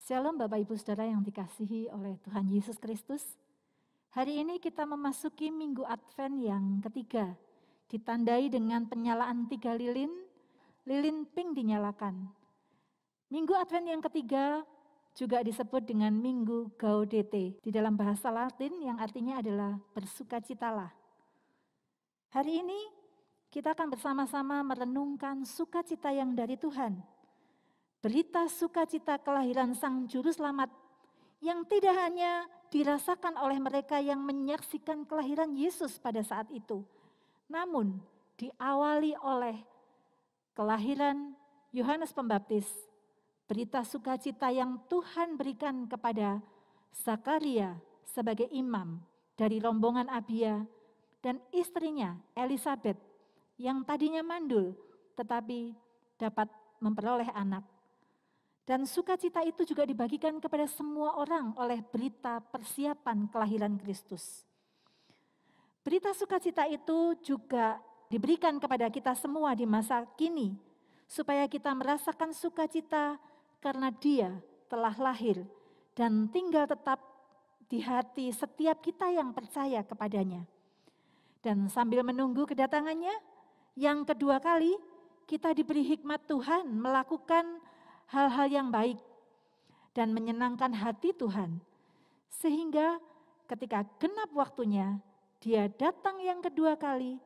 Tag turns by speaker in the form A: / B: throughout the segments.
A: Shalom Bapak Ibu Saudara yang dikasihi oleh Tuhan Yesus Kristus. Hari ini kita memasuki Minggu Advent yang ketiga, ditandai dengan penyalaan 3 lilin pink dinyalakan. Minggu Advent yang ketiga juga disebut dengan Minggu Gaudete di dalam bahasa Latin yang artinya adalah bersukacitalah. Hari ini kita akan bersama-sama merenungkan sukacita yang dari Tuhan. Berita sukacita kelahiran Sang Juru Selamat yang tidak hanya dirasakan oleh mereka yang menyaksikan kelahiran Yesus pada saat itu, namun diawali oleh kelahiran Yohanes Pembaptis, berita sukacita yang Tuhan berikan kepada Zakaria sebagai imam dari rombongan Abia dan istrinya Elisabet yang tadinya mandul tetapi dapat memperoleh anak. Dan sukacita itu juga dibagikan kepada semua orang oleh berita persiapan kelahiran Kristus. Berita sukacita itu juga diberikan kepada kita semua di masa kini, supaya kita merasakan sukacita karena Dia telah lahir dan tinggal tetap di hati setiap kita yang percaya kepadanya. Dan sambil menunggu kedatangannya, yang kedua kali kita diberi hikmat Tuhan melakukan hal-hal yang baik dan menyenangkan hati Tuhan. Sehingga ketika genap waktunya, Dia datang yang kedua kali,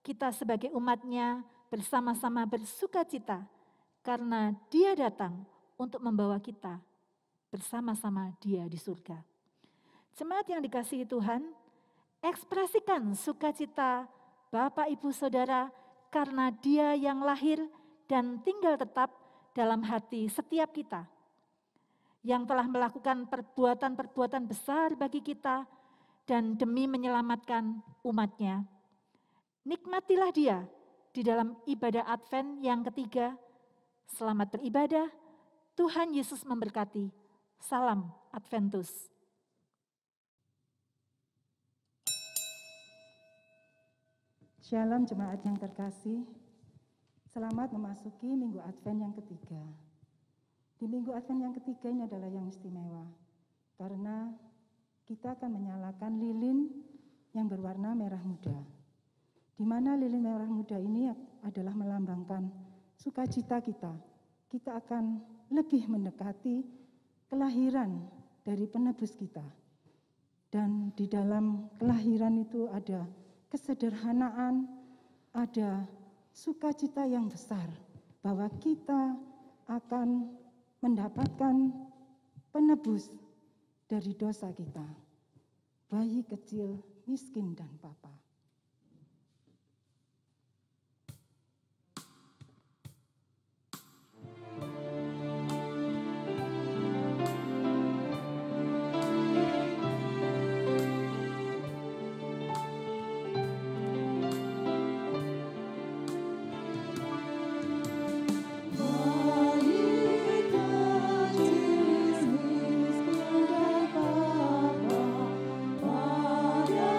A: kita sebagai umat-Nya bersama-sama bersukacita karena Dia datang untuk membawa kita bersama-sama Dia di surga. Jemaat yang dikasihi Tuhan, ekspresikan sukacita Bapak Ibu Saudara karena Dia yang lahir dan tinggal tetap dalam hati setiap kita, yang telah melakukan perbuatan-perbuatan besar bagi kita dan demi menyelamatkan umat-Nya. Nikmatilah Dia di dalam ibadah Advent yang ketiga. Selamat beribadah, Tuhan Yesus memberkati. Salam Adventus.
B: Shalom jemaat yang terkasih. Selamat memasuki Minggu Advent yang ketiga. Di Minggu Advent yang ketiga ini adalah yang istimewa, karena kita akan menyalakan lilin yang berwarna merah muda. Di mana lilin merah muda ini adalah melambangkan sukacita kita. Kita akan lebih mendekati kelahiran dari penebus kita. Dan di dalam kelahiran itu ada kesederhanaan, ada sukacita yang besar bahwa kita akan mendapatkan penebus dari dosa kita. Bayi kecil, miskin dan papa.
C: Pada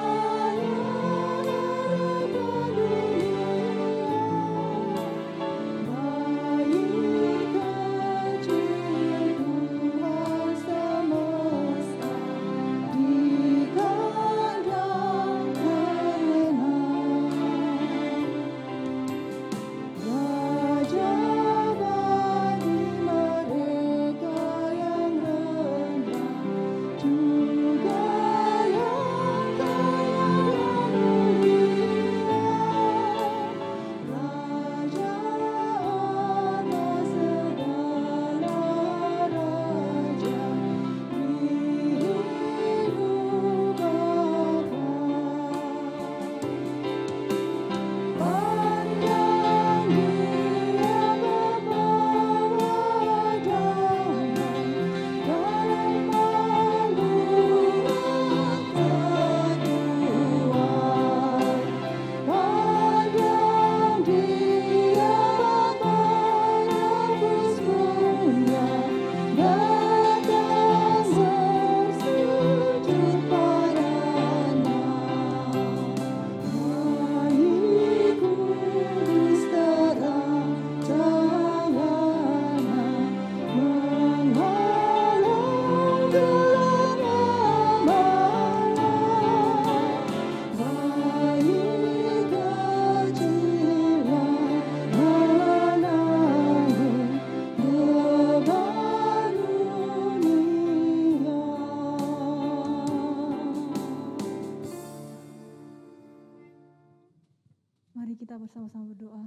C: bersama-sama berdoa.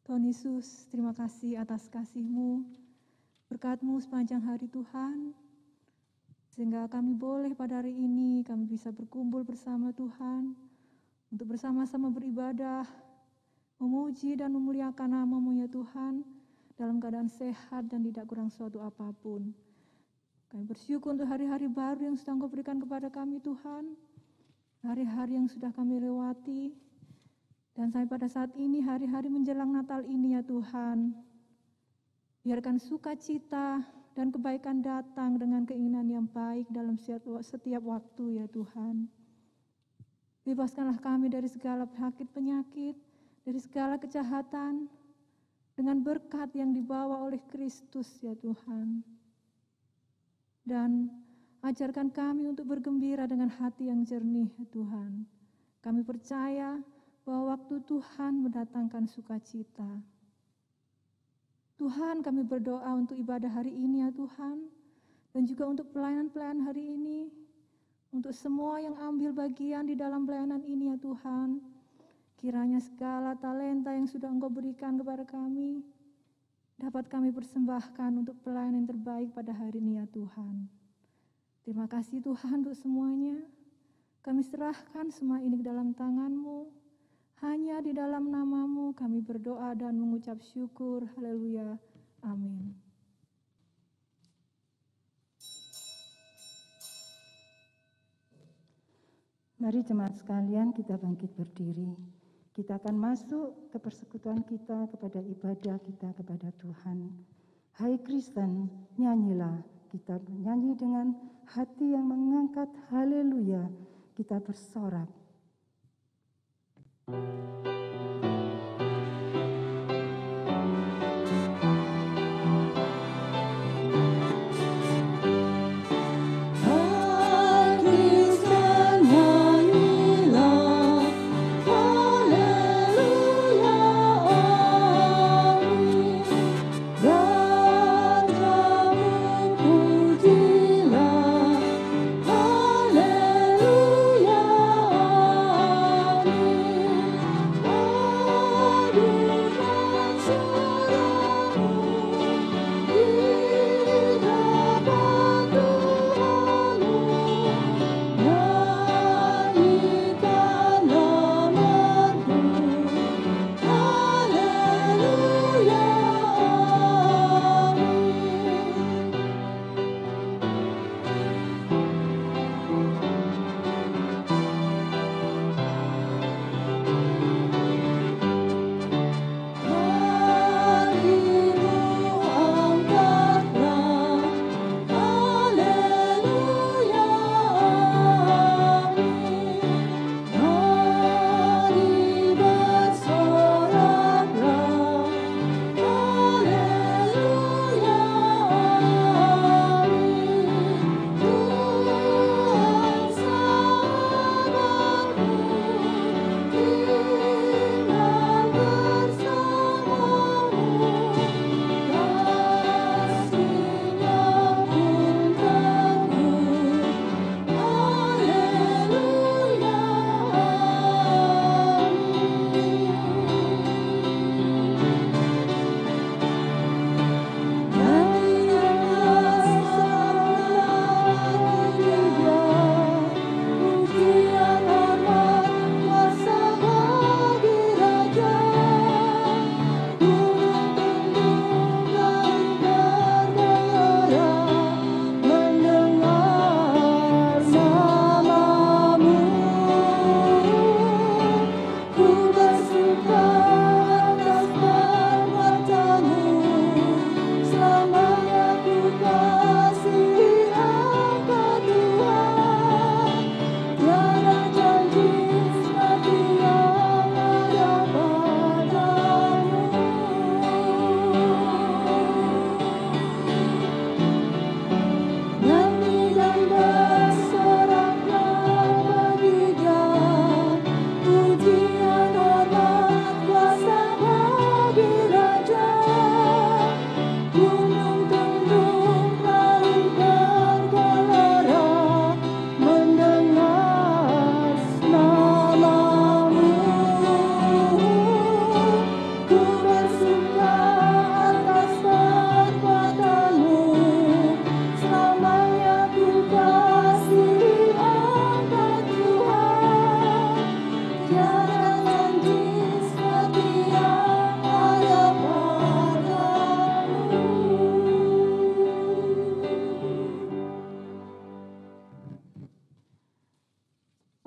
C: Tuhan Yesus, terima kasih atas kasih-Mu, berkat-Mu sepanjang hari Tuhan, sehingga kami boleh pada hari ini kami bisa berkumpul bersama Tuhan, untuk bersama-sama beribadah, memuji dan memuliakan nama-Mu ya Tuhan, dalam keadaan sehat dan tidak kurang suatu apapun. Kami bersyukur untuk hari-hari baru yang sudah Engkau berikan kepada kami Tuhan, hari-hari yang sudah kami lewati, dan sampai pada saat ini, hari-hari menjelang Natal ini ya Tuhan, biarkan sukacita dan kebaikan datang dengan keinginan yang baik dalam setiap waktu ya Tuhan. Bebaskanlah kami dari segala penyakit, dari segala kejahatan, dengan berkat yang dibawa oleh Kristus ya Tuhan. Dan ajarkan kami untuk bergembira dengan hati yang jernih ya Tuhan. Kami percaya bahwa waktu Tuhan mendatangkan sukacita. Tuhan, kami berdoa untuk ibadah hari ini ya Tuhan, dan juga untuk pelayanan-pelayanan hari ini, untuk semua yang ambil bagian di dalam pelayanan ini ya Tuhan. Kiranya segala talenta yang sudah Engkau berikan kepada kami, dapat kami persembahkan untuk pelayanan yang terbaik pada hari ini ya Tuhan. Terima kasih Tuhan untuk semuanya. Kami serahkan semua ini ke dalam tangan-Mu. Hanya di dalam nama-Mu kami berdoa dan mengucap syukur. Haleluya. Amin.
B: Mari jemaat sekalian kita bangkit berdiri. Kita akan masuk ke persekutuan kita, kepada ibadah kita kepada Tuhan. Hai Kristen, nyanyilah. Kita menyanyi dengan hati yang mengangkat haleluya. Kita bersorak.
D: Haleluya,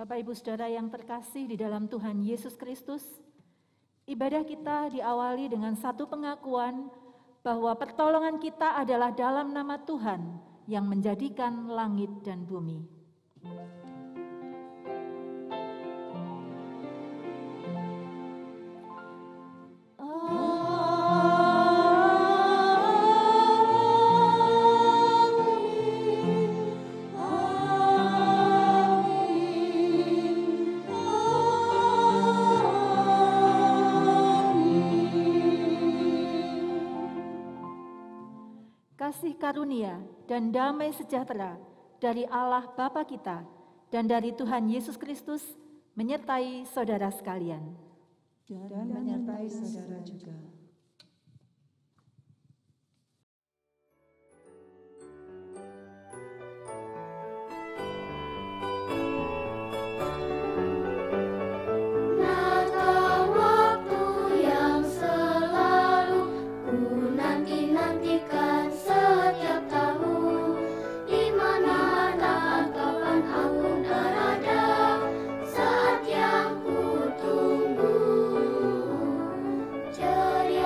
A: Bapak Ibu Saudara yang terkasih di dalam Tuhan Yesus Kristus, ibadah kita diawali dengan satu pengakuan bahwa pertolongan kita adalah dalam nama Tuhan yang menjadikan langit dan bumi. Kasih karunia dan damai sejahtera dari Allah Bapa kita dan dari Tuhan Yesus Kristus menyertai saudara sekalian.
B: Dan menyertai saudara juga.
D: Ceria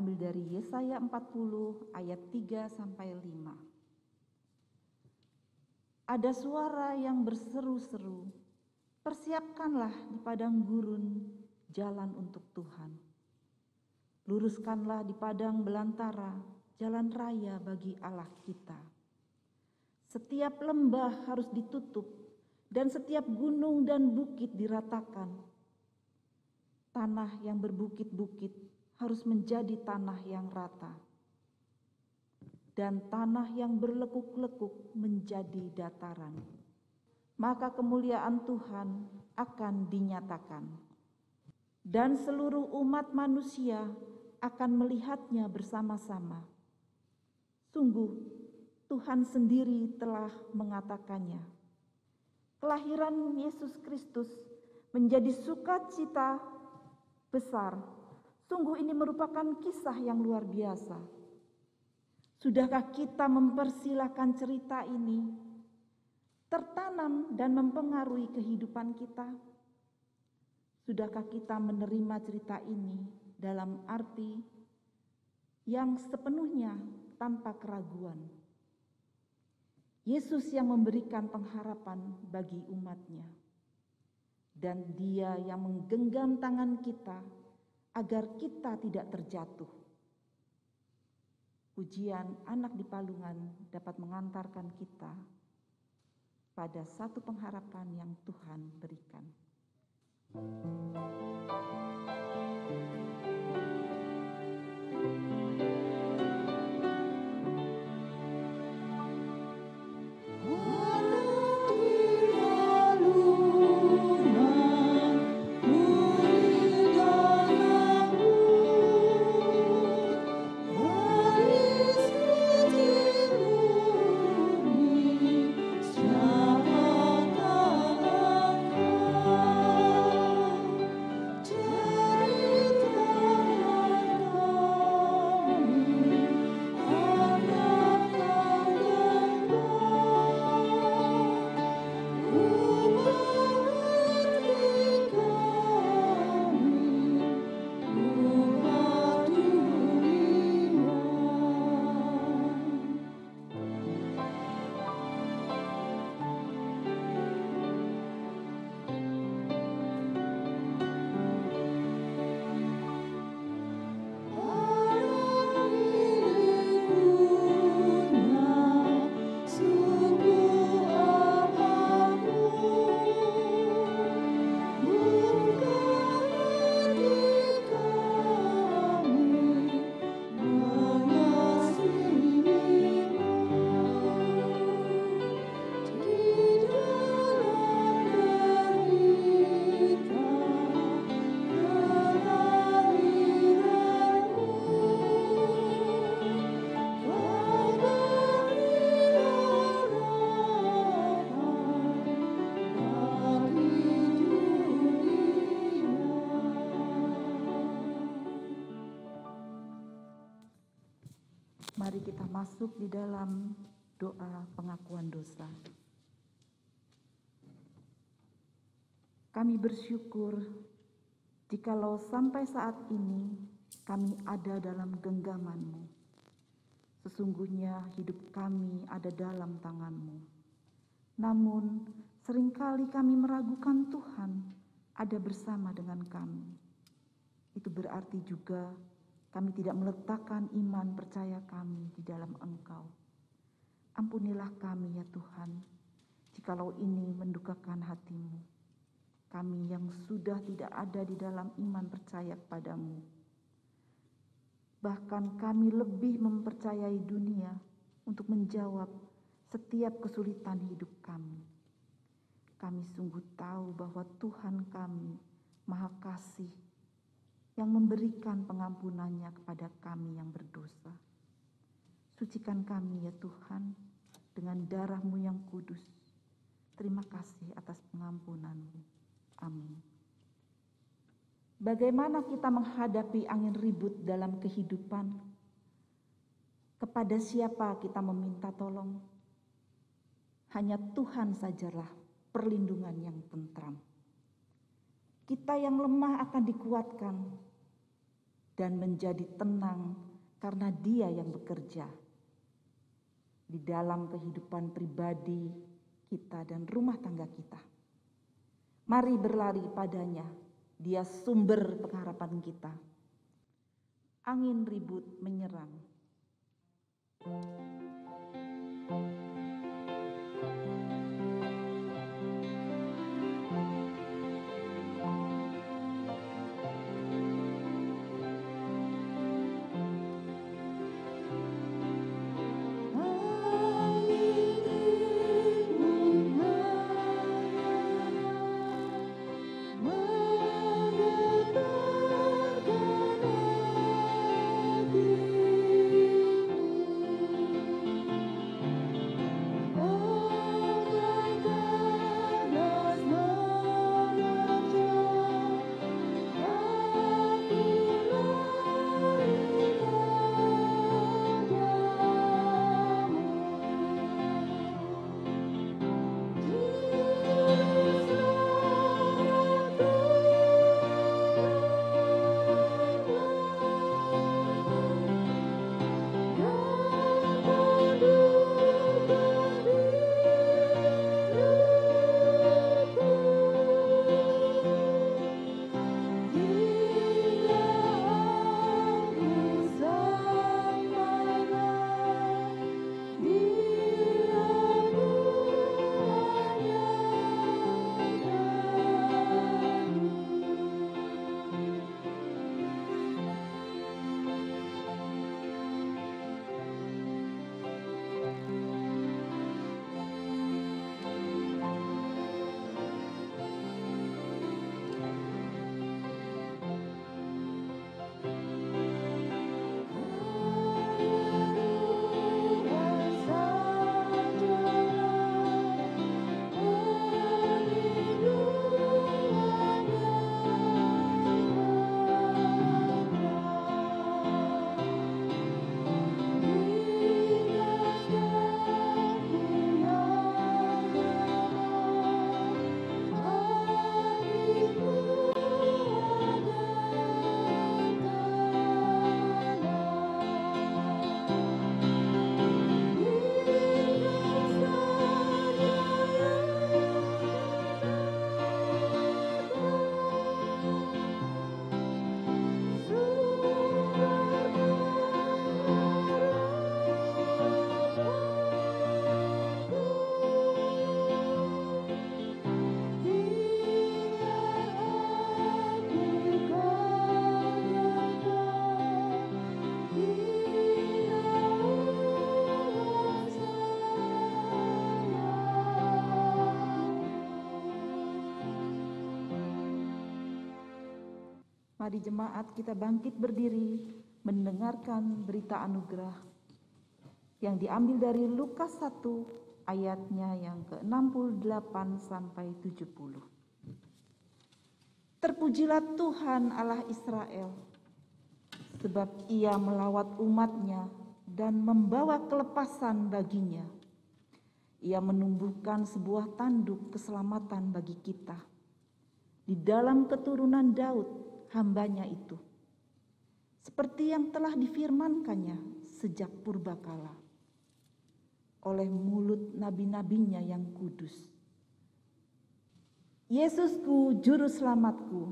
D: terambil dari Yesaya 40 ayat 3 sampai 5. Ada suara yang berseru-seru, persiapkanlah di padang gurun jalan untuk Tuhan. Luruskanlah di padang belantara jalan raya bagi Allah kita. Setiap lembah harus ditutup dan setiap gunung dan bukit diratakan. Tanah yang berbukit-bukit harus menjadi tanah yang rata. Dan tanah yang berlekuk-lekuk menjadi dataran. Maka kemuliaan Tuhan akan dinyatakan. Dan seluruh umat manusia akan melihatnya bersama-sama. Sungguh, Tuhan sendiri telah mengatakannya. Kelahiran Yesus Kristus menjadi sukacita besar. Sungguh ini merupakan kisah yang luar biasa. Sudahkah kita mempersilahkan cerita ini tertanam dan mempengaruhi kehidupan kita? Sudahkah kita menerima cerita ini dalam arti yang sepenuhnya tanpa keraguan? Yesus yang memberikan pengharapan bagi umatnya. Dan Dia yang menggenggam tangan kita agar kita tidak terjatuh. Pujian anak di palungan dapat mengantarkan kita pada satu pengharapan yang Tuhan berikan. Mari kita masuk di dalam doa pengakuan dosa. Kami bersyukur jikalau sampai saat ini kami ada dalam genggaman-Mu. Sesungguhnya hidup kami ada dalam tangan-Mu. Namun seringkali kami meragukan Tuhan ada bersama dengan kami. Itu berarti juga kami tidak meletakkan iman percaya kami di dalam Engkau. Ampunilah kami ya Tuhan, jikalau ini mendukakan hati-Mu. Kami yang sudah tidak ada di dalam iman percaya kepadamu. Bahkan kami lebih mempercayai dunia untuk menjawab setiap kesulitan hidup kami. Kami sungguh tahu bahwa Tuhan kami Maha Kasih, yang memberikan pengampunannya kepada kami yang berdosa. Sucikan kami ya Tuhan dengan darah-Mu yang kudus. Terima kasih atas pengampunan-Mu. Amin. Bagaimana kita menghadapi angin ribut dalam kehidupan? Kepada siapa kita meminta tolong? Hanya Tuhan sajalah perlindungan yang tentram. Kita yang lemah akan dikuatkan dan menjadi tenang karena Dia yang bekerja di dalam kehidupan pribadi kita dan rumah tangga kita. Mari berlari padanya, Dia sumber pengharapan kita. Angin ribut menyerang. Mari jemaat kita bangkit berdiri mendengarkan berita anugerah yang diambil dari Lukas 1 ayatnya yang ke-68 sampai 70. Terpujilah Tuhan Allah Israel, sebab Ia melawat umat-Nya dan membawa kelepasan baginya. Ia menumbuhkan sebuah tanduk keselamatan bagi kita di dalam keturunan Daud, hamba-Nya itu, seperti yang telah difirmankannya sejak purbakala oleh mulut nabi-nabinya yang kudus. Yesusku, juru selamatku,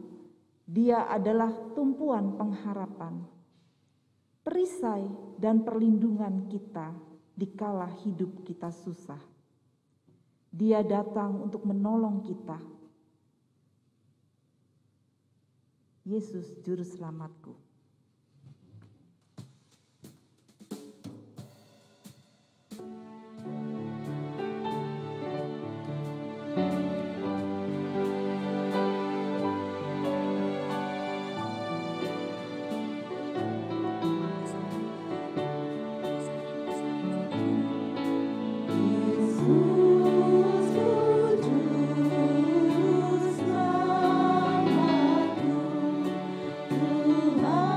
D: Dia adalah tumpuan pengharapan, perisai dan perlindungan kita dikala hidup kita susah. Dia datang untuk menolong kita. Yesus, juru selamatku.
E: Tuhan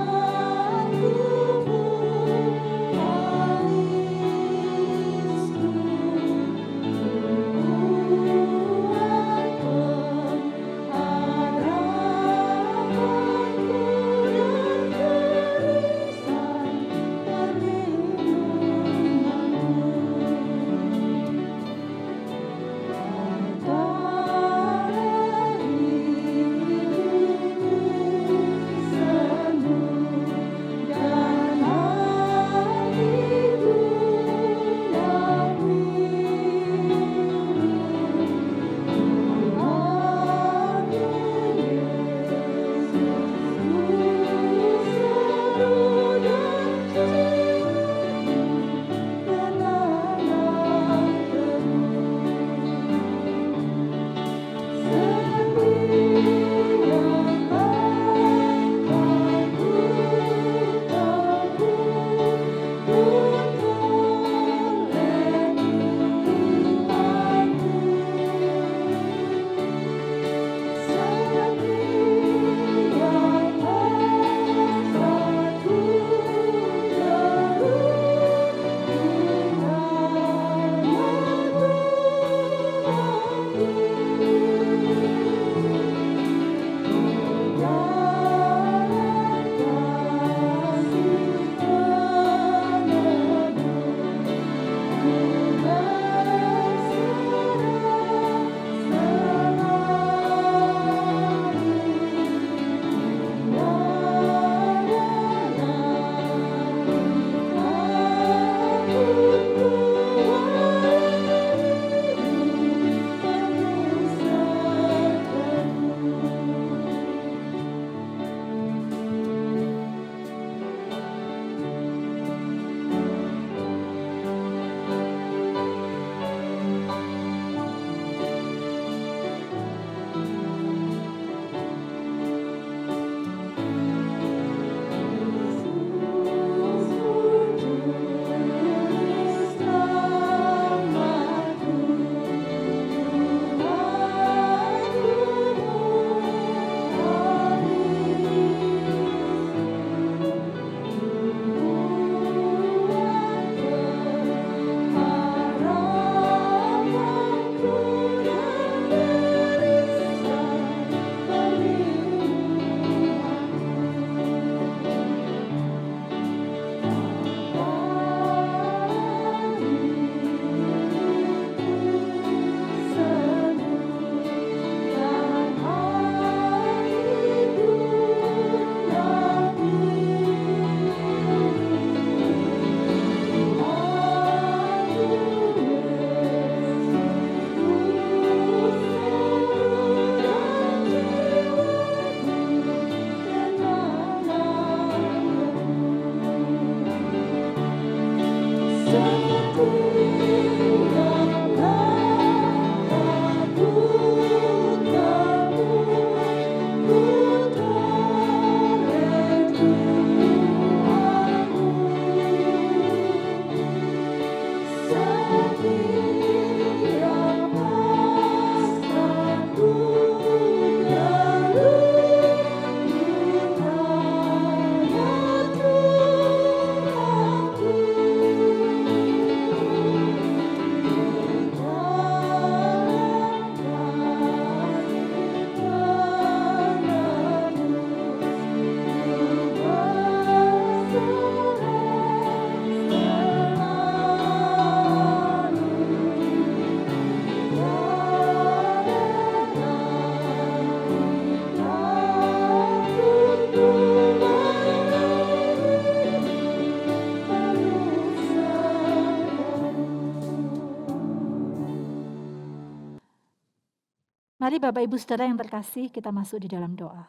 A: Mari Bapak Ibu Saudara yang terkasih, kita masuk di dalam doa.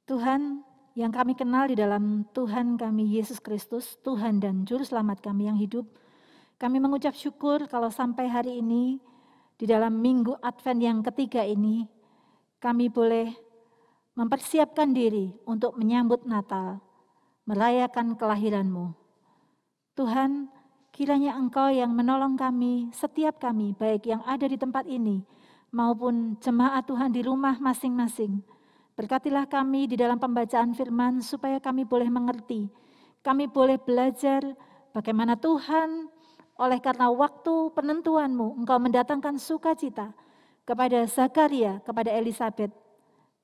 A: Tuhan, yang kami kenal di dalam Tuhan kami Yesus Kristus, Tuhan dan Juru Selamat kami yang hidup, kami mengucap syukur kalau sampai hari ini, di dalam Minggu Advent yang ketiga ini, kami boleh mempersiapkan diri untuk menyambut Natal, merayakan kelahiran-Mu. Tuhan, kiranya Engkau yang menolong kami, setiap kami, baik yang ada di tempat ini, maupun jemaat Tuhan di rumah masing-masing. Berkatilah kami di dalam pembacaan firman, supaya kami boleh mengerti, kami boleh belajar bagaimana Tuhan, oleh karena waktu penentuan-Mu, Engkau mendatangkan sukacita kepada Zakaria, kepada Elisabet,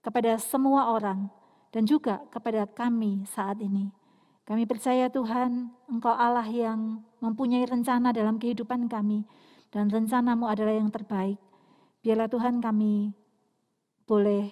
A: kepada semua orang, dan juga kepada kami saat ini. Kami percaya Tuhan, Engkau Allah yang mempunyai rencana dalam kehidupan kami, dan rencana-Mu adalah yang terbaik. Biarlah Tuhan kami boleh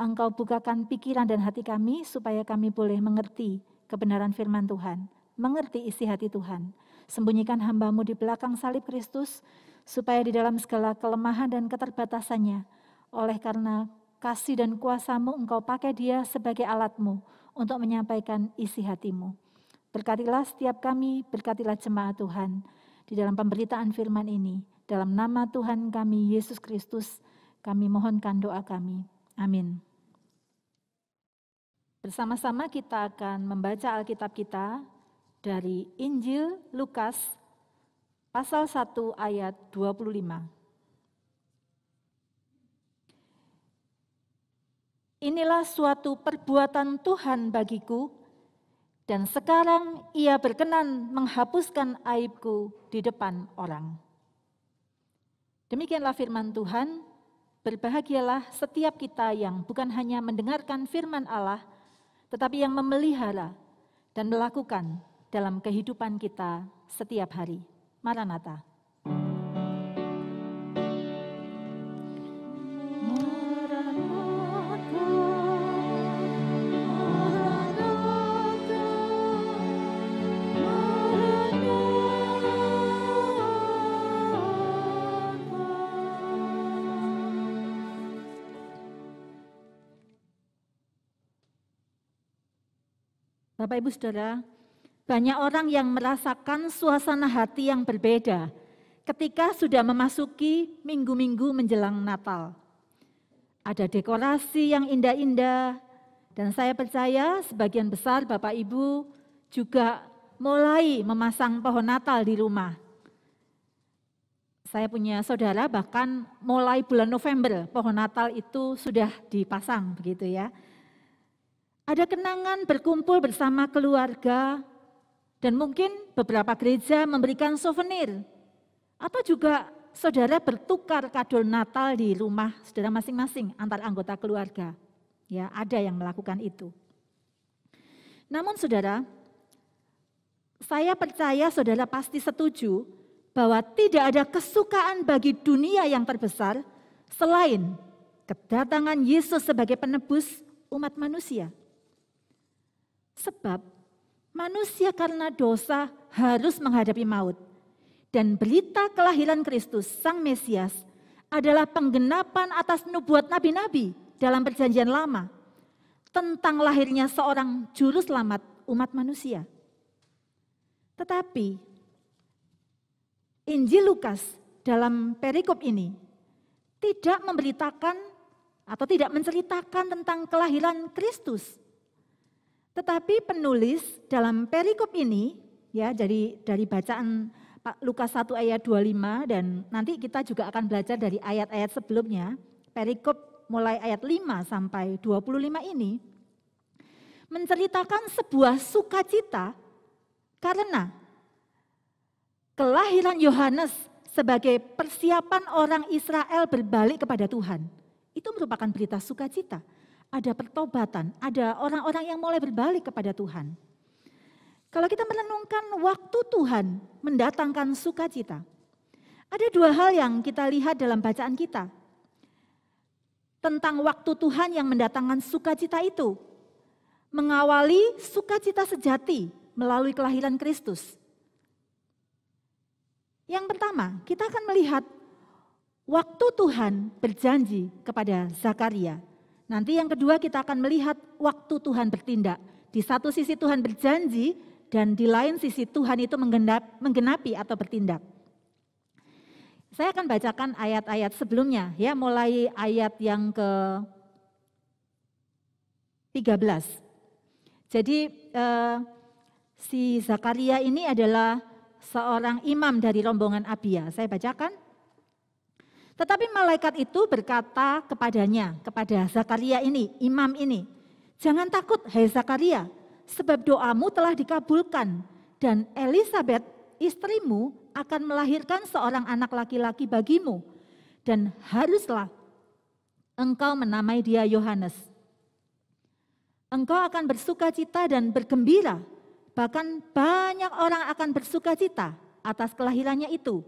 A: Engkau bukakan pikiran dan hati kami, supaya kami boleh mengerti kebenaran firman Tuhan, mengerti isi hati Tuhan. Sembunyikan hamba-Mu di belakang salib Kristus, supaya di dalam segala kelemahan dan keterbatasannya, oleh karena kasih dan kuasa-Mu, Engkau pakai dia sebagai alat-Mu, untuk menyampaikan isi hati-Mu. Berkatilah setiap kami, berkatilah jemaat Tuhan, di dalam pemberitaan firman ini. Dalam nama Tuhan kami, Yesus Kristus, kami mohonkan doa kami. Amin. Bersama-sama kita akan membaca Alkitab kita dari Injil Lukas, pasal 1 ayat 25. Inilah suatu perbuatan Tuhan bagiku, dan sekarang Ia berkenan menghapuskan aibku di depan orang. Demikianlah firman Tuhan. Berbahagialah setiap kita yang bukan hanya mendengarkan firman Allah, tetapi yang memelihara dan melakukan dalam kehidupan kita setiap hari. Maranatha. Bapak Ibu Saudara, banyak orang yang merasakan suasana hati yang berbeda ketika sudah memasuki minggu-minggu menjelang Natal. Ada dekorasi yang indah-indah, dan saya percaya sebagian besar Bapak Ibu juga mulai memasang pohon Natal di rumah. Saya punya saudara bahkan mulai bulan November pohon Natal itu sudah dipasang begitu ya. Ada kenangan berkumpul bersama keluarga, dan mungkin beberapa gereja memberikan souvenir. Atau juga saudara bertukar kado Natal di rumah saudara masing-masing antar anggota keluarga. Ya, ada yang melakukan itu. Namun saudara, saya percaya saudara pasti setuju bahwa tidak ada kesukaan bagi dunia yang terbesar selain kedatangan Yesus sebagai penebus umat manusia. Sebab manusia karena dosa harus menghadapi maut. Dan berita kelahiran Kristus, Sang Mesias, adalah penggenapan atas nubuat nabi-nabi dalam perjanjian lama tentang lahirnya seorang juru selamat umat manusia. Tetapi Injil Lukas dalam perikop ini tidak memberitakan atau tidak menceritakan tentang kelahiran Kristus. Tetapi penulis dalam perikop ini, ya, jadi dari bacaan Lukas 1 ayat 25 dan nanti kita juga akan belajar dari ayat-ayat sebelumnya, perikop mulai ayat 5 sampai 25 ini, menceritakan sebuah sukacita karena kelahiran Yohanes sebagai persiapan orang Israel berbalik kepada Tuhan. Itu merupakan berita sukacita. Ada pertobatan, ada orang-orang yang mulai berbalik kepada Tuhan. Kalau kita merenungkan waktu Tuhan mendatangkan sukacita, ada dua hal yang kita lihat dalam bacaan kita. Tentang waktu Tuhan yang mendatangkan sukacita itu. Mengawali sukacita sejati melalui kelahiran Kristus. Yang pertama, kita akan melihat waktu Tuhan berjanji kepada Zakaria. Nanti yang kedua kita akan melihat waktu Tuhan bertindak. Di satu sisi Tuhan berjanji dan di lain sisi Tuhan itu menggenapi atau bertindak. Saya akan bacakan ayat-ayat sebelumnya, ya, mulai ayat yang ke-13. Jadi si Zakaria ini adalah seorang imam dari rombongan Abia. Saya bacakan. Tetapi malaikat itu berkata kepadanya, kepada Zakaria ini, imam ini, "Jangan takut, hai Zakaria, sebab doamu telah dikabulkan, dan Elisabet, istrimu, akan melahirkan seorang anak laki-laki bagimu, dan haruslah engkau menamai dia Yohanes. Engkau akan bersukacita dan bergembira, bahkan banyak orang akan bersukacita atas kelahirannya itu.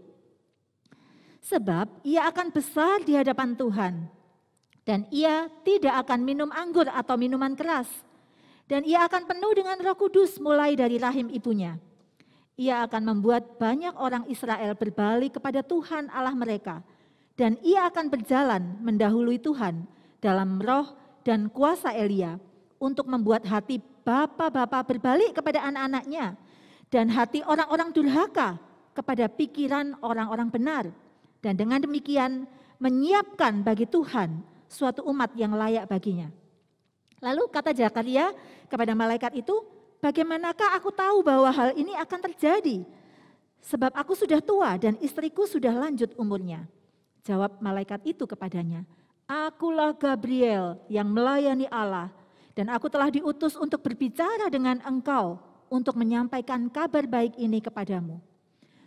A: Sebab ia akan besar di hadapan Tuhan, dan ia tidak akan minum anggur atau minuman keras, dan ia akan penuh dengan Roh Kudus mulai dari rahim ibunya. Ia akan membuat banyak orang Israel berbalik kepada Tuhan Allah mereka, dan ia akan berjalan mendahului Tuhan dalam roh dan kuasa Elia, untuk membuat hati bapa-bapa berbalik kepada anak-anaknya, dan hati orang-orang durhaka kepada pikiran orang-orang benar, dan dengan demikian menyiapkan bagi Tuhan suatu umat yang layak baginya." Lalu kata Zakaria kepada malaikat itu, "Bagaimanakah aku tahu bahwa hal ini akan terjadi? Sebab aku sudah tua dan istriku sudah lanjut umurnya." Jawab malaikat itu kepadanya, "Akulah Gabriel yang melayani Allah, dan aku telah diutus untuk berbicara dengan engkau untuk menyampaikan kabar baik ini kepadamu.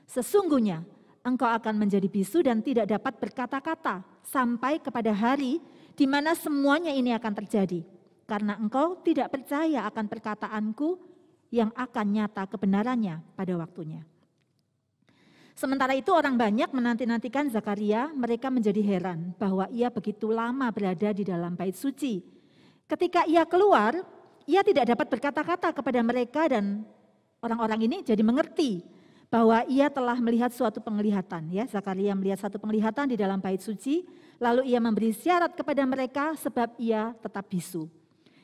A: Sesungguhnya engkau akan menjadi bisu dan tidak dapat berkata-kata sampai kepada hari di mana semuanya ini akan terjadi, karena engkau tidak percaya akan perkataanku yang akan nyata kebenarannya pada waktunya." Sementara itu orang banyak menanti-nantikan Zakaria, mereka menjadi heran bahwa ia begitu lama berada di dalam bait suci. Ketika ia keluar, ia tidak dapat berkata-kata kepada mereka, dan orang-orang ini jadi mengerti bahwa ia telah melihat suatu penglihatan. Ya, Zakaria melihat satu penglihatan di dalam bait suci, lalu ia memberi syarat kepada mereka sebab ia tetap bisu.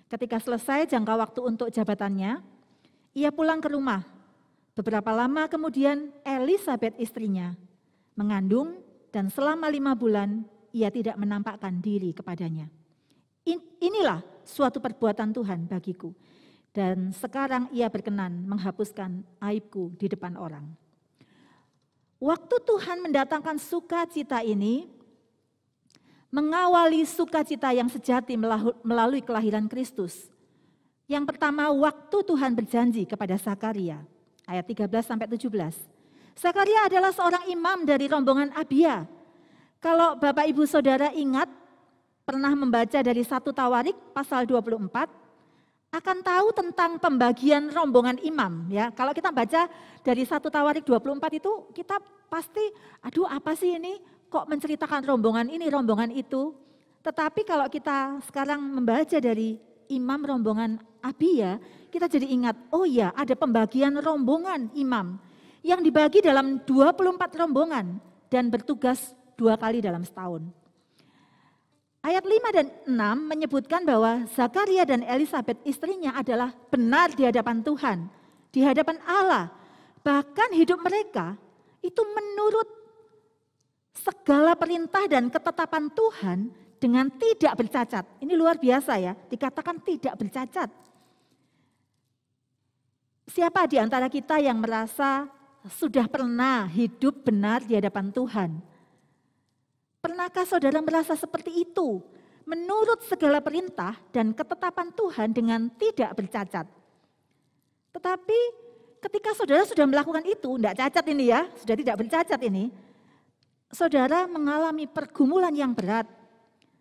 A: Ketika selesai jangka waktu untuk jabatannya, ia pulang ke rumah. Beberapa lama kemudian Elisabet istrinya mengandung, dan selama 5 bulan ia tidak menampakkan diri kepadanya. Inilah suatu perbuatan Tuhan bagiku, dan sekarang ia berkenan menghapuskan aibku di depan orang. Waktu Tuhan mendatangkan sukacita ini, mengawali sukacita yang sejati melalui kelahiran Kristus. Yang pertama, waktu Tuhan berjanji kepada Zakaria, ayat 13-17. Zakaria adalah seorang imam dari rombongan Abia. Kalau Bapak Ibu Saudara ingat, pernah membaca dari 1 Tawarik pasal 24, akan tahu tentang pembagian rombongan imam. Ya, kalau kita baca dari 1 Tawarik 24 itu, kita pasti, aduh apa sih ini, kok menceritakan rombongan ini, rombongan itu. Tetapi kalau kita sekarang membaca dari imam rombongan Abia, kita jadi ingat, oh ya, ada pembagian rombongan imam yang dibagi dalam 24 rombongan dan bertugas 2 kali dalam setahun. Ayat 5 dan 6 menyebutkan bahwa Zakaria dan Elisabet istrinya adalah benar di hadapan Tuhan, di hadapan Allah, Bahkan hidup mereka itu menurut segala perintah dan ketetapan Tuhan dengan tidak bercacat. Ini luar biasa ya, dikatakan tidak bercacat. Siapa di antara kita yang merasa sudah pernah hidup benar di hadapan Tuhan? Pernahkah saudara merasa seperti itu? Menurut segala perintah dan ketetapan Tuhan dengan tidak bercacat. Tetapi ketika saudara sudah melakukan itu, tidak cacat ini ya, sudah tidak bercacat ini, saudara mengalami pergumulan yang berat,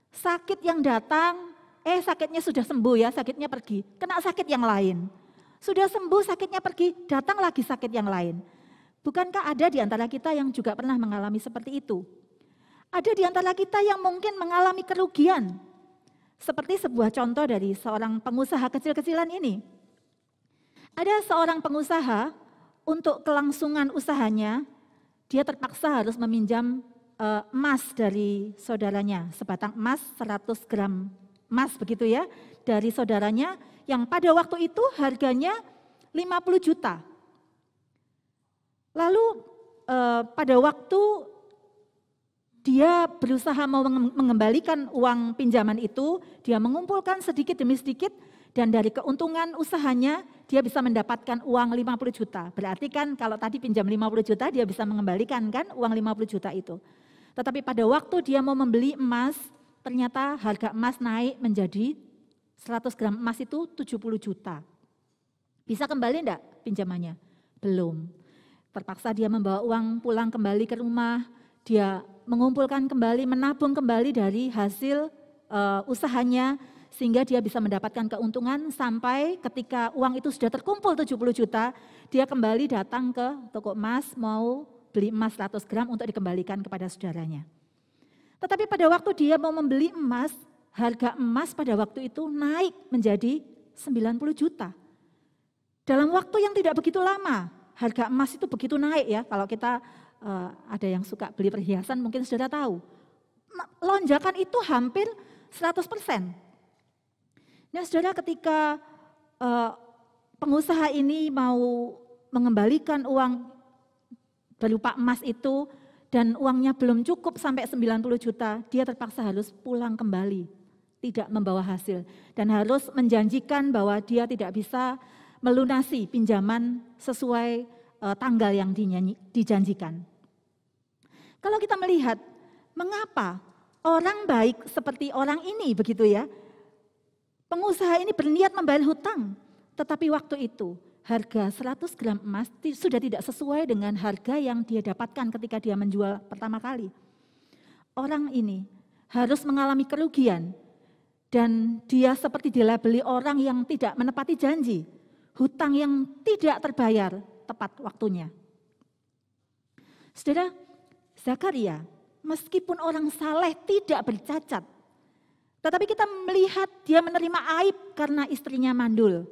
A: sakit yang datang, sakitnya sudah sembuh ya, sakitnya pergi, kena sakit yang lain. Sudah sembuh sakitnya pergi, datang lagi sakit yang lain. Bukankah ada di antara kita yang juga pernah mengalami seperti itu? Ada di antara kita yang mungkin mengalami kerugian. Seperti sebuah contoh dari seorang pengusaha kecil-kecilan ini. Ada seorang pengusaha, untuk kelangsungan usahanya, dia terpaksa harus meminjam emas dari saudaranya. Sebatang emas, 100 gram emas begitu ya, dari saudaranya yang pada waktu itu harganya 50 juta. Lalu pada waktu dia berusaha mau mengembalikan uang pinjaman itu, dia mengumpulkan sedikit demi sedikit, dan dari keuntungan usahanya dia bisa mendapatkan uang 50 juta. Berarti kan kalau tadi pinjam 50 juta dia bisa mengembalikan kan uang 50 juta itu. Tetapi pada waktu dia mau membeli emas, ternyata harga emas naik menjadi 100 gram emas itu 70 juta. Bisa kembali enggak pinjamannya? Belum. Terpaksa dia membawa uang pulang kembali ke rumah, dia mengumpulkan kembali, menabung kembali dari hasil usahanya, sehingga dia bisa mendapatkan keuntungan sampai ketika uang itu sudah terkumpul 70 juta, dia kembali datang ke toko emas mau beli emas 100 gram untuk dikembalikan kepada saudaranya. Tetapi pada waktu dia mau membeli emas, harga emas pada waktu itu naik menjadi 90 juta. Dalam waktu yang tidak begitu lama, harga emas itu begitu naik ya, kalau kita ada yang suka beli perhiasan mungkin saudara tahu. Lonjakan itu hampir 100%. Nah saudara, ketika pengusaha ini mau mengembalikan uang berupa emas itu dan uangnya belum cukup sampai 90 juta, dia terpaksa harus pulang kembali, tidak membawa hasil. Dan harus menjanjikan bahwa dia tidak bisa melunasi pinjaman sesuai tanggal yang dijanjikan. Kalau kita melihat mengapa orang baik seperti orang ini begitu ya, pengusaha ini berniat membayar hutang, tetapi waktu itu harga 100 gram emas sudah tidak sesuai dengan harga yang dia dapatkan ketika dia menjual pertama kali. Orang ini harus mengalami kerugian dan dia seperti dilabeli orang yang tidak menepati janji, hutang yang tidak terbayar tepat waktunya. Saudara, Zakaria meskipun orang saleh tidak bercacat, tetapi kita melihat dia menerima aib karena istrinya mandul.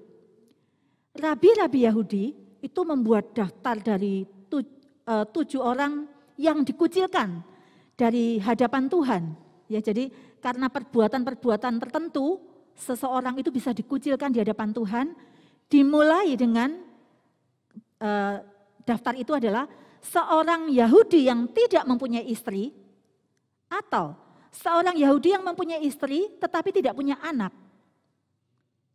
A: Rabi-rabi Yahudi itu membuat daftar dari 7 orang yang dikucilkan dari hadapan Tuhan. Ya, jadi karena perbuatan-perbuatan tertentu, seseorang itu bisa dikucilkan di hadapan Tuhan. Dimulai dengan daftar itu adalah seorang Yahudi yang tidak mempunyai istri, atau seorang Yahudi yang mempunyai istri tetapi tidak punya anak.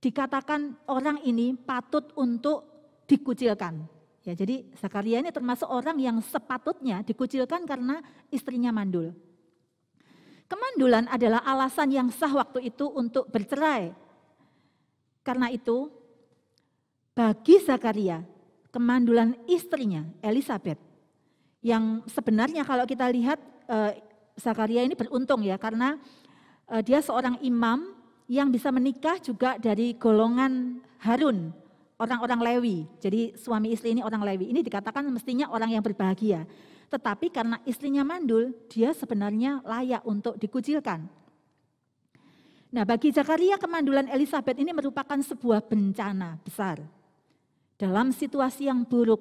A: Dikatakan orang ini patut untuk dikucilkan. Ya, jadi Zakaria ini termasuk orang yang sepatutnya dikucilkan karena istrinya mandul. Kemandulan adalah alasan yang sah waktu itu untuk bercerai. Karena itu, bagi Zakaria, kemandulan istrinya Elisabeth, yang sebenarnya kalau kita lihat Zakaria ini beruntung ya, karena dia seorang imam yang bisa menikah juga dari golongan Harun, orang-orang Lewi. Jadi suami istri ini orang Lewi. Ini dikatakan mestinya orang yang berbahagia. Tetapi karena istrinya mandul, dia sebenarnya layak untuk dikucilkan. Nah, bagi Zakaria kemandulan Elisabeth ini merupakan sebuah bencana besar. Dalam situasi yang buruk,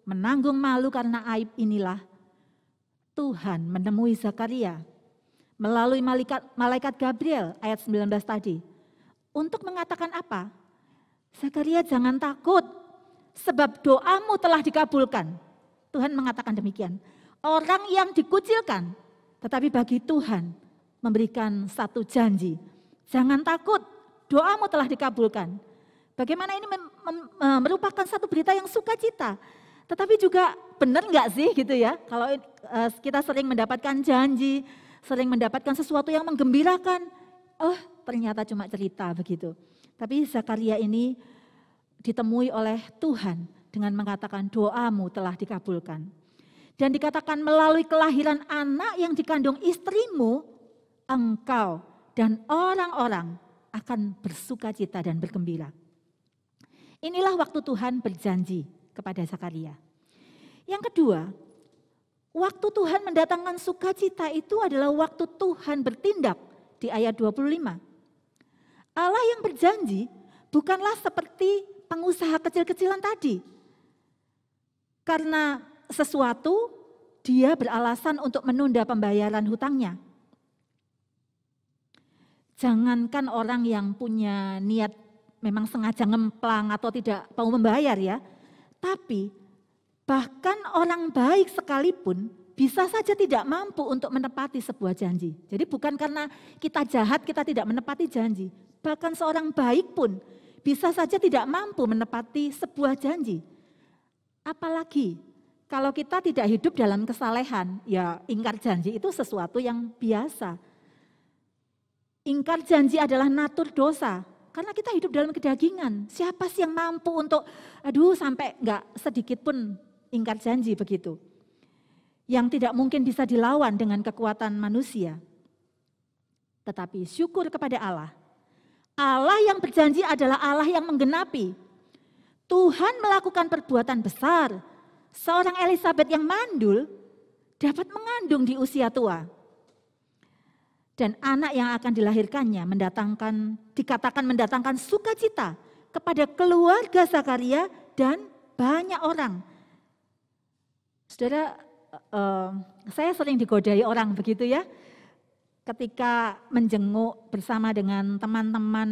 A: menanggung malu karena aib inilah, Tuhan menemui Zakaria melalui malaikat Gabriel ayat 19 tadi. Untuk mengatakan apa? Zakaria jangan takut, sebab doamu telah dikabulkan. Tuhan mengatakan demikian. Orang yang dikucilkan, tetapi bagi Tuhan memberikan satu janji. Jangan takut, doamu telah dikabulkan. Bagaimana ini merupakan satu berita yang sukacita. Tetapi juga benar nggak sih gitu ya, kalau kita sering mendapatkan janji, sering mendapatkan sesuatu yang menggembirakan, oh ternyata cuma cerita begitu. Tapi Zakaria ini ditemui oleh Tuhan dengan mengatakan doamu telah dikabulkan. Dan dikatakan melalui kelahiran anak yang dikandung istrimu, engkau dan orang-orang akan bersukacita dan bergembira. Inilah waktu Tuhan berjanji kepada Zakaria. Yang kedua, waktu Tuhan mendatangkan sukacita itu adalah waktu Tuhan bertindak di ayat 25. Allah yang berjanji bukanlah seperti pengusaha kecil-kecilan tadi. Karena sesuatu dia beralasan untuk menunda pembayaran hutangnya. Jangankan orang yang punya niat memang sengaja ngemplang atau tidak mau membayar ya. Tapi bahkan orang baik sekalipun bisa saja tidak mampu untuk menepati sebuah janji. Jadi bukan karena kita jahat kita tidak menepati janji. Bahkan seorang baik pun bisa saja tidak mampu menepati sebuah janji. Apalagi kalau kita tidak hidup dalam kesalehan, ya ingkar janji itu sesuatu yang biasa. Ingkar janji adalah natur dosa. Karena kita hidup dalam kedagingan. Siapa sih yang mampu untuk, sampai enggak sedikit pun ingkar janji begitu. Yang tidak mungkin bisa dilawan dengan kekuatan manusia. Tetapi syukur kepada Allah. Allah yang berjanji adalah Allah yang menggenapi. Tuhan melakukan perbuatan besar. Seorang Elisabet yang mandul dapat mengandung di usia tua. Dan anak yang akan dilahirkannya dikatakan mendatangkan sukacita kepada keluarga Zakaria dan banyak orang. Saudara, saya sering digodai orang begitu ya. Ketika menjenguk bersama dengan teman-teman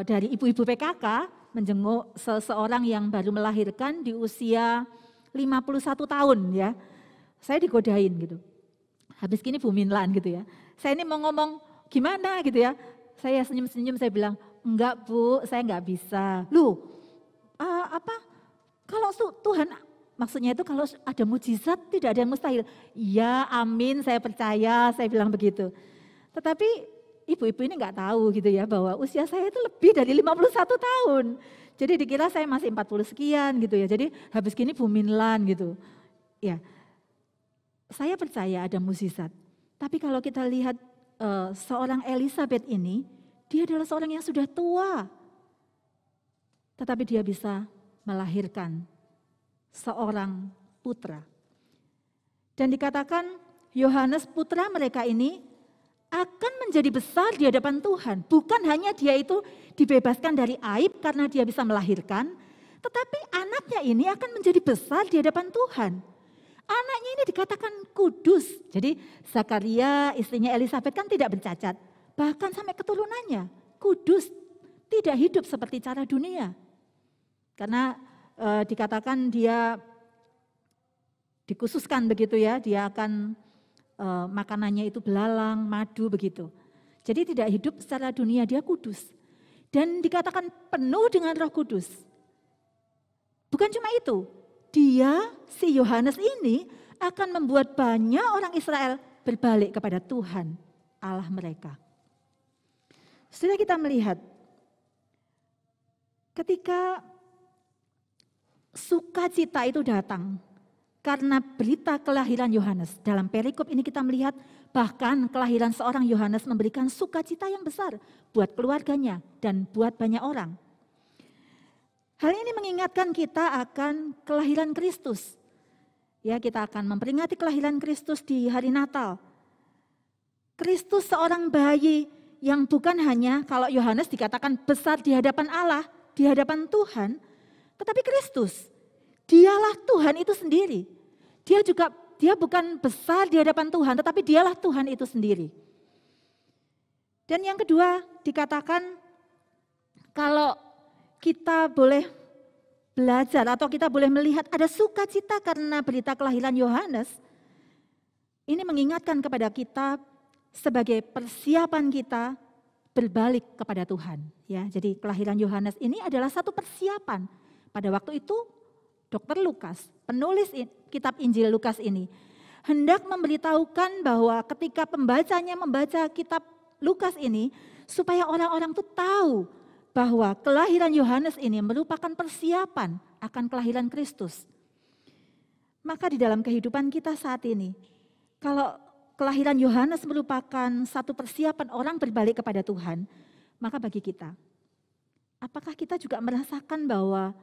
A: dari ibu-ibu PKK, menjenguk seseorang yang baru melahirkan di usia 51 tahun ya. Saya digodain gitu. Habis gini Bu Minlan gitu ya. Saya ini mau ngomong gimana gitu ya. Saya senyum-senyum saya bilang, enggak Bu, saya enggak bisa. Loh, kalau Tuhan, maksudnya itu kalau ada mujizat tidak ada yang mustahil. Ya amin, saya percaya, saya bilang begitu. Tetapi ibu-ibu ini enggak tahu gitu ya bahwa usia saya itu lebih dari 51 tahun. Jadi dikira saya masih 40 sekian gitu ya. Jadi habis gini Bu Minlan gitu. Ya, saya percaya ada mukjizat. Tapi kalau kita lihat seorang Elisabet ini, dia adalah seorang yang sudah tua. Tetapi dia bisa melahirkan seorang putra. Dan dikatakan Yohanes putra mereka ini akan menjadi besar di hadapan Tuhan. Bukan hanya dia itu dibebaskan dari aib karena dia bisa melahirkan, tetapi anaknya ini akan menjadi besar di hadapan Tuhan. Anaknya ini dikatakan kudus. Jadi Zakaria, istrinya Elisabet kan tidak bercacat. Bahkan sampai keturunannya kudus. Tidak hidup seperti cara dunia. Karena dikatakan dia dikhususkan begitu ya. Dia akan makanannya itu belalang, madu begitu. Jadi tidak hidup secara dunia, dia kudus. Dan dikatakan penuh dengan Roh Kudus. Bukan cuma itu. Dia, si Yohanes ini akan membuat banyak orang Israel berbalik kepada Tuhan Allah mereka. Setelah kita melihat ketika sukacita itu datang karena berita kelahiran Yohanes. Dalam perikop ini kita melihat bahkan kelahiran seorang Yohanes memberikan sukacita yang besar buat keluarganya dan buat banyak orang. Hal ini mengingatkan kita akan kelahiran Kristus. Ya, kita akan memperingati kelahiran Kristus di hari Natal. Kristus seorang bayi yang bukan hanya kalau Yohanes dikatakan besar di hadapan Allah, di hadapan Tuhan, tetapi Kristus, dialah Tuhan itu sendiri. Dia bukan besar di hadapan Tuhan, tetapi dialah Tuhan itu sendiri. Dan yang kedua dikatakan kalau kita boleh belajar atau kita boleh melihat ada sukacita karena berita kelahiran Yohanes, ini mengingatkan kepada kita sebagai persiapan kita berbalik kepada Tuhan. Ya, jadi kelahiran Yohanes ini adalah satu persiapan. Pada waktu itu Dr. Lukas, penulis kitab Injil Lukas ini, hendak memberitahukan bahwa ketika pembacanya membaca kitab Lukas ini, supaya orang-orang itu tahu bahwa kelahiran Yohanes ini merupakan persiapan akan kelahiran Kristus. Maka di dalam kehidupan kita saat ini, kalau kelahiran Yohanes merupakan satu persiapan orang berbalik kepada Tuhan, maka bagi kita, apakah kita juga merasakan bahwa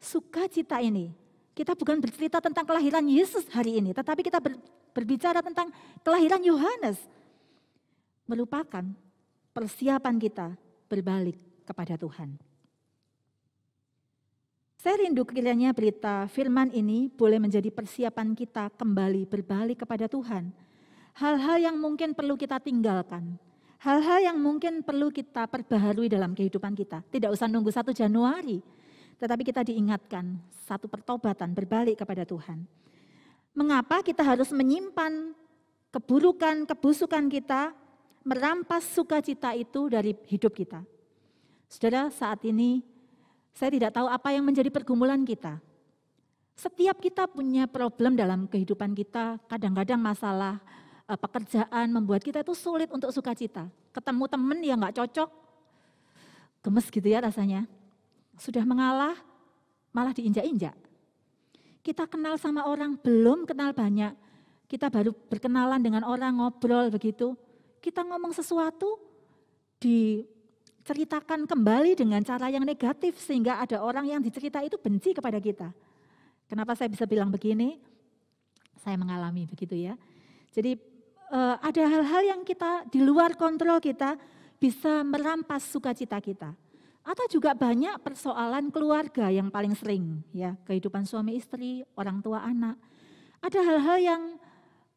A: sukacita ini, kita bukan bercerita tentang kelahiran Yesus hari ini, tetapi kita berbicara tentang kelahiran Yohanes, merupakan persiapan kita berbalik kepada Tuhan. Saya rindu kiranya berita firman ini boleh menjadi persiapan kita kembali berbalik kepada Tuhan. Hal-hal yang mungkin perlu kita tinggalkan, hal-hal yang mungkin perlu kita perbaharui dalam kehidupan kita. Tidak usah nunggu 1 Januari, tetapi kita diingatkan satu pertobatan berbalik kepada Tuhan. Mengapa kita harus menyimpan keburukan, kebusukan kita, merampas sukacita itu dari hidup kita? Saudara, saat ini saya tidak tahu apa yang menjadi pergumulan kita. Setiap kita punya problem dalam kehidupan kita, kadang-kadang masalah pekerjaan membuat kita itu sulit untuk sukacita. Ketemu teman yang gak cocok, gemes gitu ya rasanya. Sudah mengalah, malah diinjak-injak. Kita kenal sama orang, belum kenal banyak. Kita baru berkenalan dengan orang, ngobrol begitu. Kita ngomong sesuatu, diceritakan kembali dengan cara yang negatif, sehingga ada orang yang dicerita itu benci kepada kita. Kenapa saya bisa bilang begini? Saya mengalami begitu ya. Jadi ada hal-hal yang kita di luar kontrol kita bisa merampas sukacita kita. Atau juga banyak persoalan keluarga yang paling sering, ya, kehidupan suami istri, orang tua anak. Ada hal-hal yang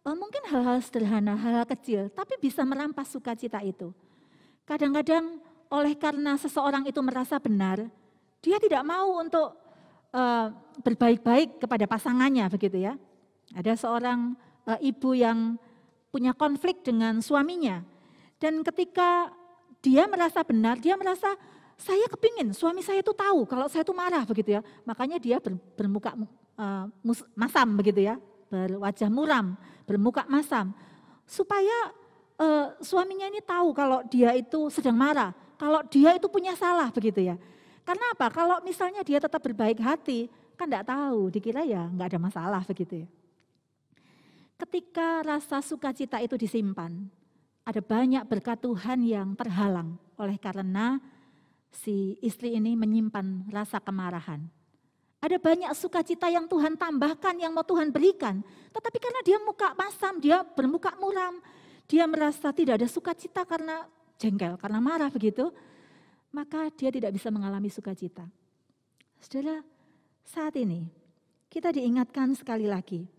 A: mungkin hal-hal sederhana, hal-hal kecil, tapi bisa merampas sukacita itu. Kadang-kadang oleh karena seseorang itu merasa benar, dia tidak mau untuk berbaik-baik kepada pasangannya, begitu ya. Ada seorang ibu yang punya konflik dengan suaminya, dan ketika dia merasa benar, dia merasa saya kepingin suami saya itu tahu kalau saya itu marah, begitu ya. Makanya dia bermuka masam, begitu ya, berwajah muram, bermuka masam, supaya suaminya ini tahu kalau dia itu sedang marah, kalau dia itu punya salah, begitu ya. Karena apa? Kalau misalnya dia tetap berbaik hati, kan enggak tahu, dikira ya enggak ada masalah, begitu ya. Ketika rasa sukacita itu disimpan, ada banyak berkat Tuhan yang terhalang oleh karena si istri ini menyimpan rasa kemarahan. Ada banyak sukacita yang Tuhan tambahkan, yang mau Tuhan berikan. Tetapi karena dia muka masam, dia bermuka muram, dia merasa tidak ada sukacita karena jengkel, karena marah begitu, maka dia tidak bisa mengalami sukacita. Saudara, saat ini kita diingatkan sekali lagi,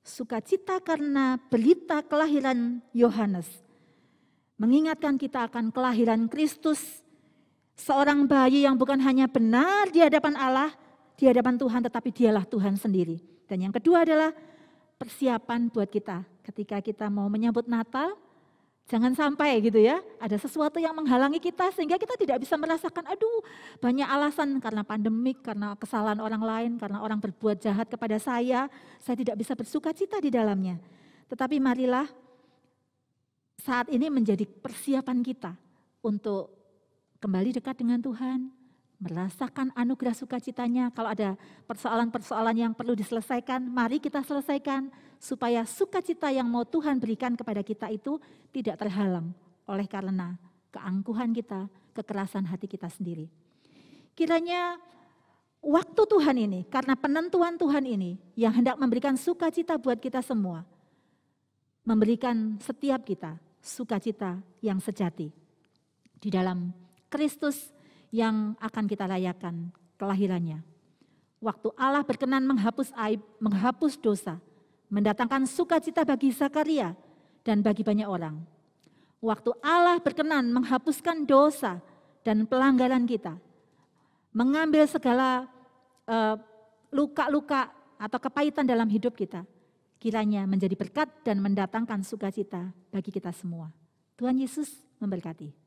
A: sukacita karena berita kelahiran Yohanes mengingatkan kita akan kelahiran Kristus, seorang bayi yang bukan hanya benar di hadapan Allah, di hadapan Tuhan, tetapi dialah Tuhan sendiri. Dan yang kedua adalah persiapan buat kita ketika kita mau menyambut Natal. Jangan sampai gitu ya, ada sesuatu yang menghalangi kita sehingga kita tidak bisa merasakan, aduh banyak alasan karena pandemik, karena kesalahan orang lain, karena orang berbuat jahat kepada saya tidak bisa bersukacita di dalamnya. Tetapi marilah saat ini menjadi persiapan kita untuk kembali dekat dengan Tuhan, merasakan anugerah sukacitanya. Kalau ada persoalan-persoalan yang perlu diselesaikan, mari kita selesaikan supaya sukacita yang mau Tuhan berikan kepada kita itu tidak terhalang oleh karena keangkuhan kita, kekerasan hati kita sendiri. Kiranya waktu Tuhan ini, karena penentuan Tuhan ini yang hendak memberikan sukacita buat kita semua, memberikan setiap kita sukacita yang sejati di dalam Kristus yang akan kita rayakan kelahirannya. Waktu Allah berkenan menghapus aib, menghapus dosa, mendatangkan sukacita bagi Zakaria dan bagi banyak orang. Waktu Allah berkenan menghapuskan dosa dan pelanggaran kita, mengambil segala luka-luka atau kepahitan dalam hidup kita, kiranya menjadi berkat dan mendatangkan sukacita bagi kita semua. Tuhan Yesus memberkati.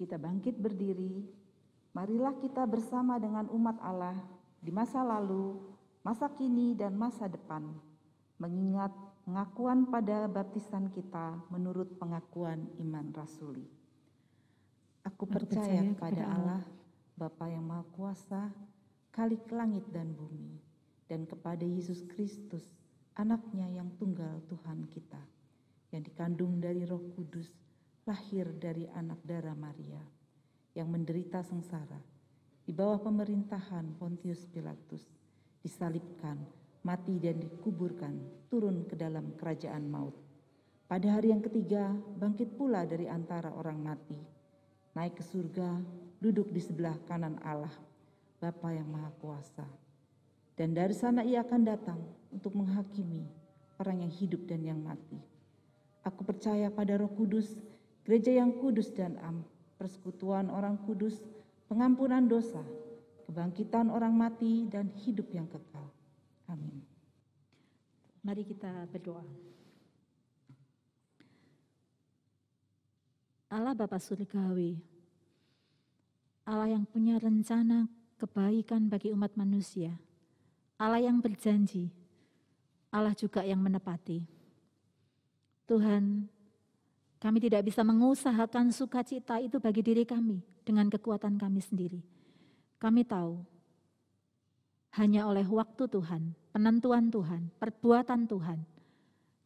D: Kita bangkit berdiri, marilah kita bersama dengan umat Allah di masa lalu, masa kini, dan masa depan, mengingat pengakuan pada baptisan kita menurut pengakuan iman rasuli. Aku percaya kepada Allah, Bapa yang Maha Kuasa, Khalik langit dan bumi, dan kepada Yesus Kristus, Anaknya yang tunggal Tuhan kita, yang dikandung dari Roh Kudus, lahir dari anak darah Maria, yang menderita sengsara di bawah pemerintahan Pontius Pilatus, disalibkan, mati dan dikuburkan, turun ke dalam kerajaan maut. Pada hari yang ketiga, bangkit pula dari antara orang mati, naik ke surga, duduk di sebelah kanan Allah, Bapa yang Maha Kuasa. Dan dari sana ia akan datang untuk menghakimi orang yang hidup dan yang mati. Aku percaya pada Roh Kudus, Gereja yang kudus dan am, persekutuan orang kudus, pengampunan dosa, kebangkitan orang mati, dan hidup yang kekal. Amin.
A: Mari kita berdoa. Allah Bapa Surgawi, Allah yang punya rencana kebaikan bagi umat manusia, Allah yang berjanji, Allah juga yang menepati. Tuhan, Kami tidak bisa mengusahakan sukacita itu bagi diri kami dengan kekuatan kami sendiri. Kami tahu hanya oleh waktu Tuhan, penentuan Tuhan, perbuatan Tuhan,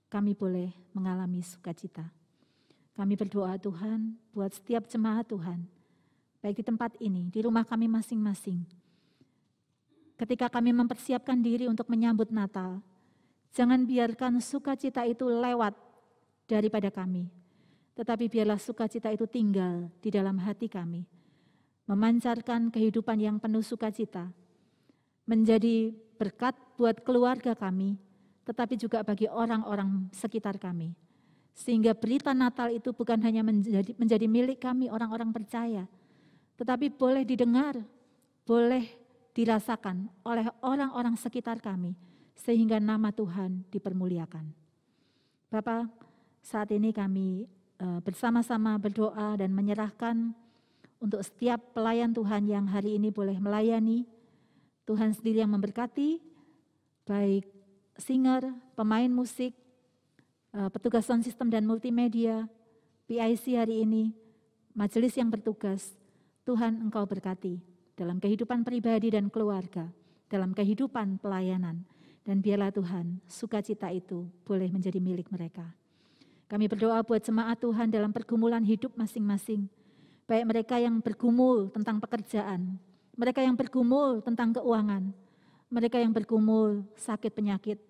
A: kami boleh mengalami sukacita. Kami berdoa Tuhan buat setiap jemaat Tuhan, baik di tempat ini, di rumah kami masing-masing. Ketika kami mempersiapkan diri untuk menyambut Natal, jangan biarkan sukacita itu lewat daripada kami. Tetapi biarlah sukacita itu tinggal di dalam hati kami, memancarkan kehidupan yang penuh sukacita, menjadi berkat buat keluarga kami, tetapi juga bagi orang-orang sekitar kami. Sehingga berita Natal itu bukan hanya menjadi milik kami orang-orang percaya, tetapi boleh didengar, boleh dirasakan oleh orang-orang sekitar kami, sehingga nama Tuhan dipermuliakan. Bapak, saat ini kami bersama-sama berdoa dan menyerahkan untuk setiap pelayan Tuhan yang hari ini boleh melayani. Tuhan sendiri yang memberkati, baik singer, pemain musik, petugas sound system dan multimedia, PIC hari ini, majelis yang bertugas. Tuhan Engkau berkati dalam kehidupan pribadi dan keluarga, dalam kehidupan pelayanan, dan biarlah Tuhan sukacita itu boleh menjadi milik mereka. Kami berdoa buat jemaat Tuhan dalam pergumulan hidup masing-masing, baik mereka yang bergumul tentang pekerjaan, mereka yang bergumul tentang keuangan, mereka yang bergumul sakit penyakit.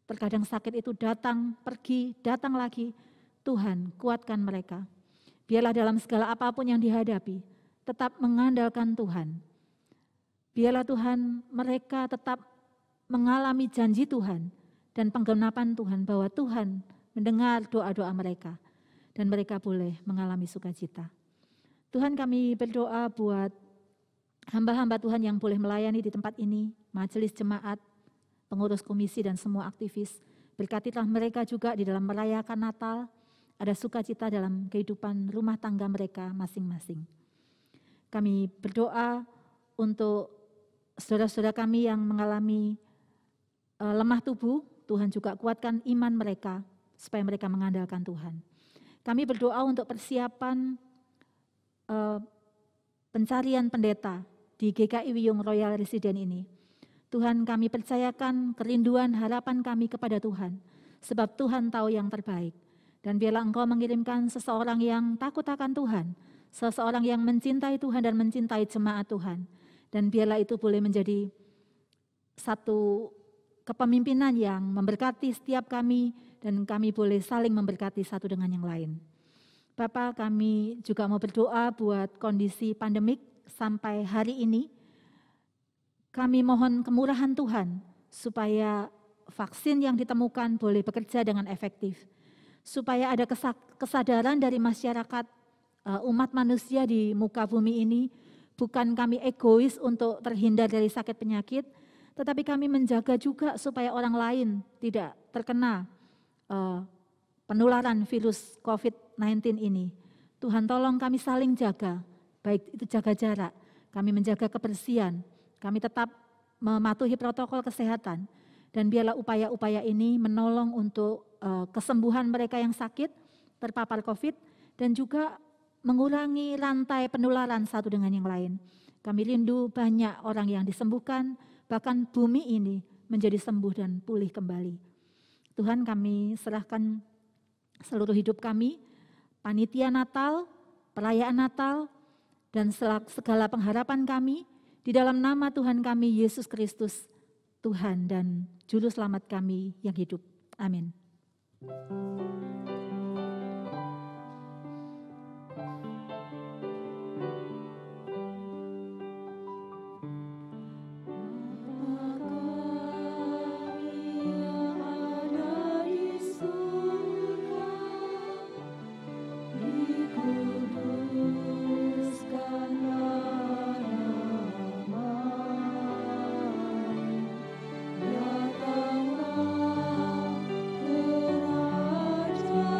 A: Terkadang sakit itu datang, pergi, datang lagi. Tuhan kuatkan mereka. Biarlah dalam segala apapun yang dihadapi, tetap mengandalkan Tuhan. Biarlah Tuhan mereka tetap mengalami janji Tuhan dan penggenapan Tuhan bahwa Tuhan mendengar doa-doa mereka dan mereka boleh mengalami sukacita. Tuhan, kami berdoa buat hamba-hamba Tuhan yang boleh melayani di tempat ini, majelis jemaat, pengurus komisi dan semua aktivis. Berkatilah mereka juga di dalam merayakan Natal, ada sukacita dalam kehidupan rumah tangga mereka masing-masing. Kami berdoa untuk saudara-saudara kami yang mengalami lemah tubuh, Tuhan juga kuatkan iman mereka supaya mereka mengandalkan Tuhan. Kami berdoa untuk persiapan pencarian pendeta di GKI Wiyung Royal Resident ini. Tuhan, kami percayakan kerinduan harapan kami kepada Tuhan, sebab Tuhan tahu yang terbaik. Dan biarlah Engkau mengirimkan seseorang yang takut akan Tuhan, seseorang yang mencintai Tuhan dan mencintai jemaat Tuhan. Dan biarlah itu boleh menjadi satu kepemimpinan yang memberkati setiap kami, dan kami boleh saling memberkati satu dengan yang lain. Bapak, kami juga mau berdoa buat kondisi pandemik sampai hari ini. Kami mohon kemurahan Tuhan supaya vaksin yang ditemukan boleh bekerja dengan efektif. Supaya ada kesadaran dari masyarakat umat manusia di muka bumi ini, bukan kami egois untuk terhindar dari sakit penyakit, tetapi kami menjaga juga supaya orang lain tidak terkena penularan virus COVID-19 ini. Tuhan, tolong kami saling jaga, baik itu jaga jarak, kami menjaga kebersihan, kami tetap mematuhi protokol kesehatan, dan biarlah upaya-upaya ini menolong untuk kesembuhan mereka yang sakit, terpapar COVID, dan juga mengurangi rantai penularan satu dengan yang lain. Kami rindu banyak orang yang disembuhkan, bahkan bumi ini menjadi sembuh dan pulih kembali. Tuhan, kami serahkan seluruh hidup kami, panitia Natal, perayaan Natal, dan segala pengharapan kami di dalam nama Tuhan kami Yesus Kristus, Tuhan dan Juru Selamat kami yang hidup. Amin.
C: Datanglah kerajaan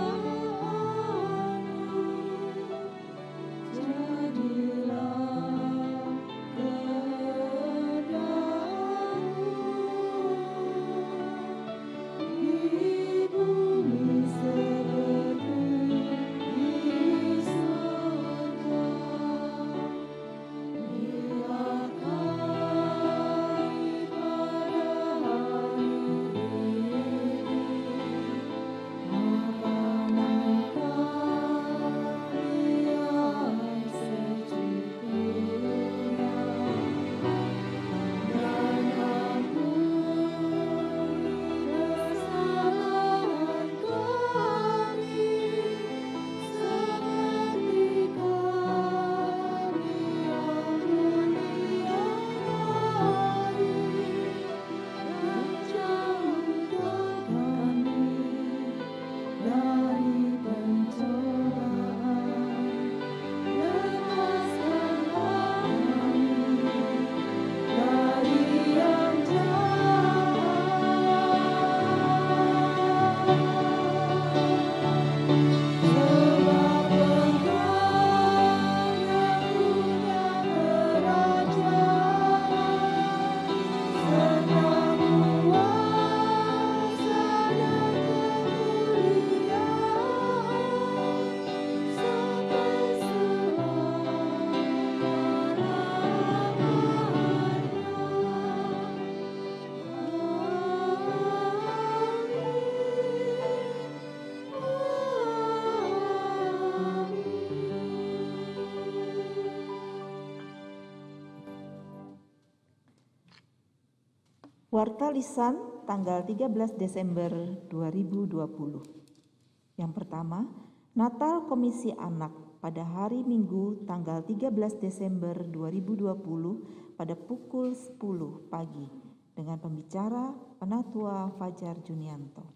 D: Warta Lisan tanggal 13 Desember 2020. Yang pertama, Natal Komisi Anak pada hari Minggu tanggal 13 Desember 2020 pada pukul 10 pagi dengan pembicara Penatua Fajar Junianto.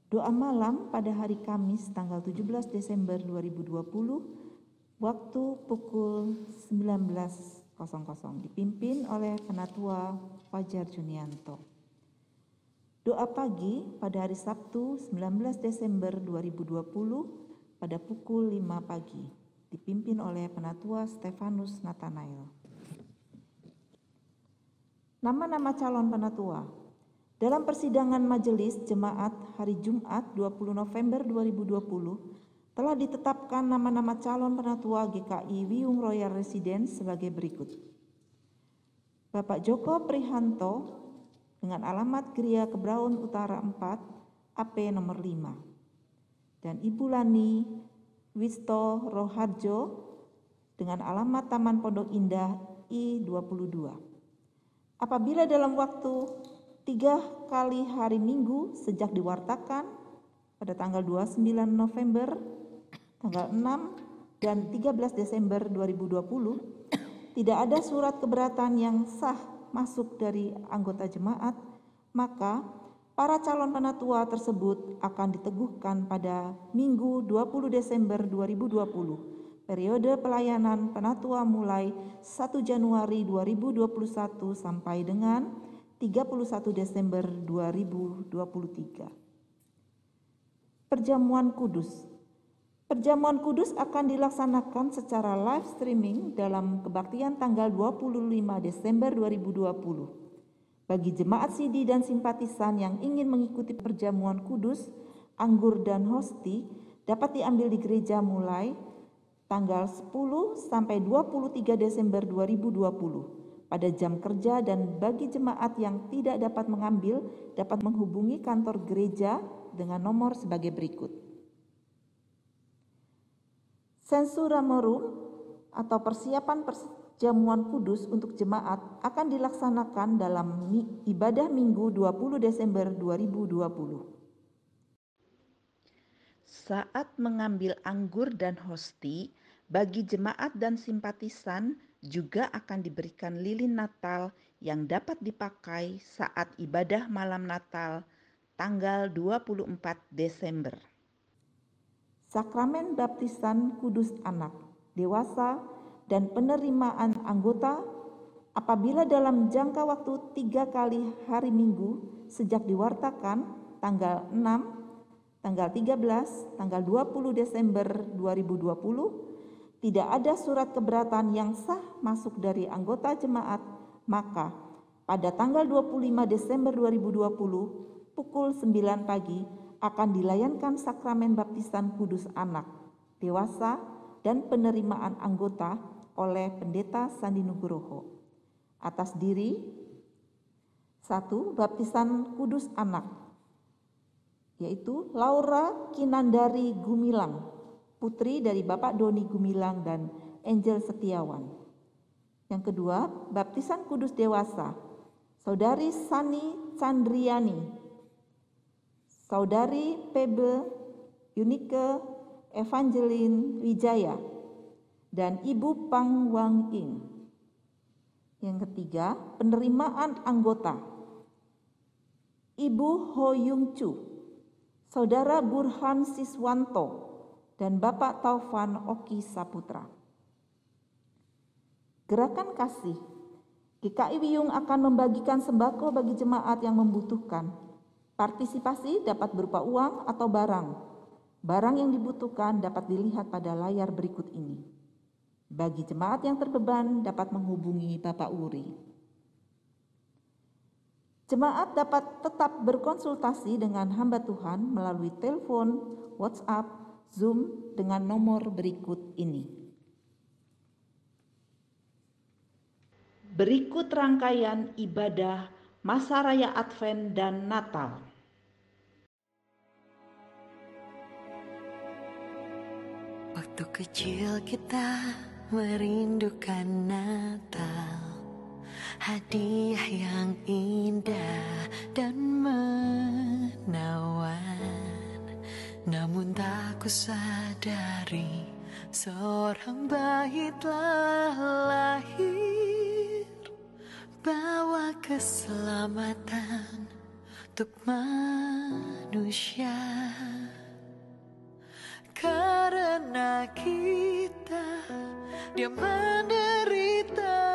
D: Doa malam pada hari Kamis tanggal 17 Desember 2020 waktu pukul 19.00 dipimpin oleh Penatua Fajar Junianto. Doa pagi pada hari Sabtu 19 Desember 2020 pada pukul 5 pagi dipimpin oleh Penatua Stefanus Nathanael. Nama-nama calon penatua. Dalam persidangan Majelis Jemaat hari Jumat 20 November 2020 telah ditetapkan nama-nama calon penatua GKI Wiyung Royal Residence sebagai berikut. Bapak Joko Prihanto dengan alamat Geria Kebraun Utara 4, AP nomor 5. Dan Ibu Lani Wisto Roharjo dengan alamat Taman Pondok Indah I22. Apabila dalam waktu 3 kali hari Minggu sejak diwartakan pada tanggal 29 November, tanggal 6 dan 13 Desember 2020 tidak ada surat keberatan yang sah masuk dari anggota jemaat, maka para calon penatua tersebut akan diteguhkan pada Minggu 20 Desember 2020. Periode pelayanan penatua mulai 1 Januari 2021 sampai dengan 31 Desember 2023. Perjamuan Kudus. Perjamuan Kudus akan dilaksanakan secara live streaming dalam kebaktian tanggal 25 Desember 2020. Bagi jemaat sidi dan simpatisan yang ingin mengikuti perjamuan kudus, anggur dan hosti dapat diambil di gereja mulai tanggal 10 sampai 23 Desember 2020 pada jam kerja, dan bagi jemaat yang tidak dapat mengambil dapat menghubungi kantor gereja dengan nomor sebagai berikut. Sensura Morum atau persiapan perjamuan kudus untuk jemaat akan dilaksanakan dalam ibadah Minggu 20 Desember 2020. Saat mengambil anggur dan hosti, bagi jemaat dan simpatisan juga akan diberikan lilin Natal yang dapat dipakai saat ibadah malam Natal tanggal 24 Desember. Sakramen baptisan kudus anak, dewasa, dan penerimaan anggota apabila dalam jangka waktu 3 kali hari Minggu sejak diwartakan tanggal 6, tanggal 13, tanggal 20 Desember 2020 tidak ada surat keberatan yang sah masuk dari anggota jemaat, maka pada tanggal 25 Desember 2020 pukul 9 pagi akan dilayankan sakramen baptisan kudus anak, dewasa, dan penerimaan anggota oleh Pendeta Sandi Nugroho. Atas diri 1. Baptisan kudus anak, yaitu Laura Kinandari Gumilang, putri dari Bapak Doni Gumilang dan Angel Setiawan. Yang kedua, baptisan kudus dewasa, Saudari Sani Chandriani, Saudari Pebe Yunike Evangeline Wijaya, dan Ibu Pang Wang Ing. Yang ketiga, penerimaan anggota, Ibu Ho Yung Chu, Saudara Burhan Siswanto, dan Bapak Taufan Oki Saputra. Gerakan kasih. GKI Wiyung akan membagikan sembako bagi jemaat yang membutuhkan. Partisipasi dapat berupa uang atau barang. Barang yang dibutuhkan dapat dilihat pada layar berikut ini. Bagi jemaat yang terbeban dapat menghubungi Bapak Uri. Jemaat dapat tetap berkonsultasi dengan hamba Tuhan melalui telepon, WhatsApp, Zoom dengan nomor berikut ini. Berikut rangkaian ibadah masa raya Advent dan Natal.
E: Waktu kecil kita merindukan Natal, hadiah yang indah dan menawan. Namun tak kusadari seorang bayi telah lahir, bawa keselamatan untuk manusia. Karena kita dia menderita,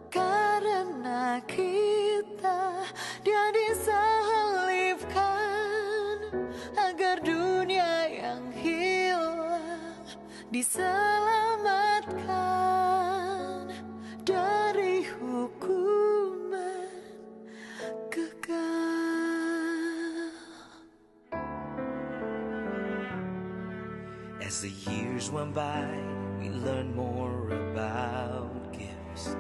E: karena kita dia disalibkan, agar dunia yang hilang diselamatkan dari hukuman kekal.
F: As the years went by, we learned more about gifts,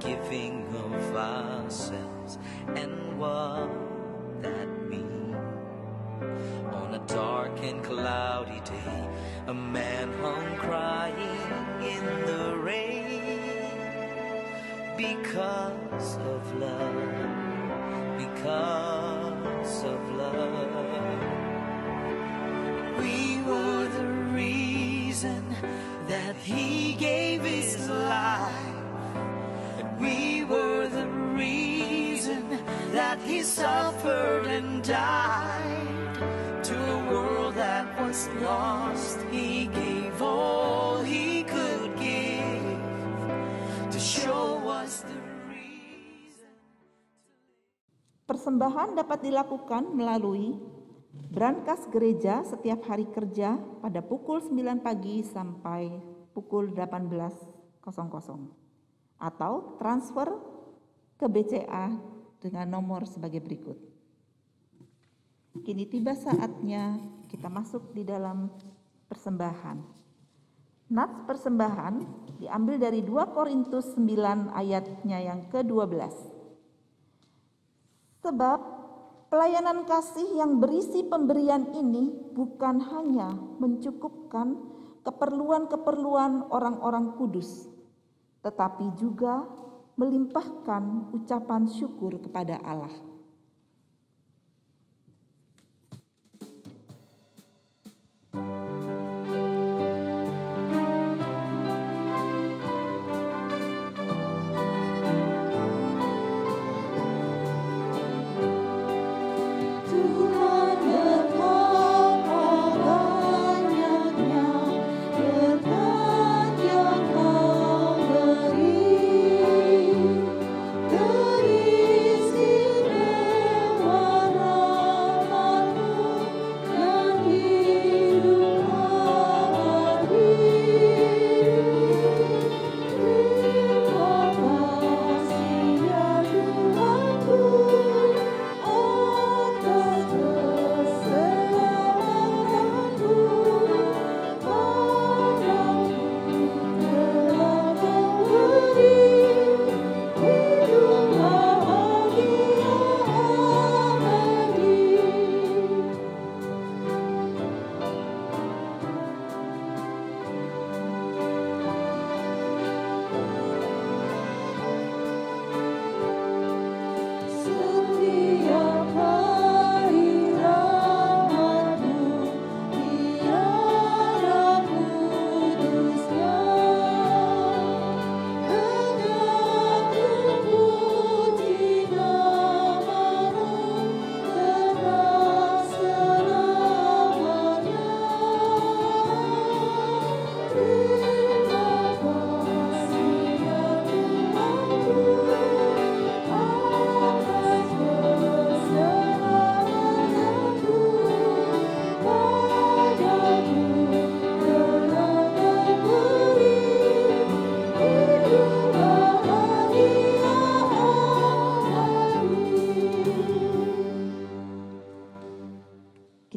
F: giving of ourselves, and what that means. On a dark and cloudy day, a man hung crying in the rain, because of love, because of love. We were the reason that he gave his life, and we were the reason that he suffered and died. To a world that was lost, he gave all he could give to show us the reason.
D: Persembahan dapat dilakukan melalui brankas gereja setiap hari kerja pada pukul 9 pagi sampai pukul 18.00 atau transfer ke BCA dengan nomor sebagai berikut. Kini tiba saatnya kita masuk di dalam persembahan. Nats persembahan diambil dari 2 Korintus 9 ayatnya yang ke-12. Sebab pelayanan kasih yang berisi pemberian ini bukan hanya mencukupkan keperluan-keperluan orang-orang kudus, tetapi juga melimpahkan ucapan syukur kepada Allah.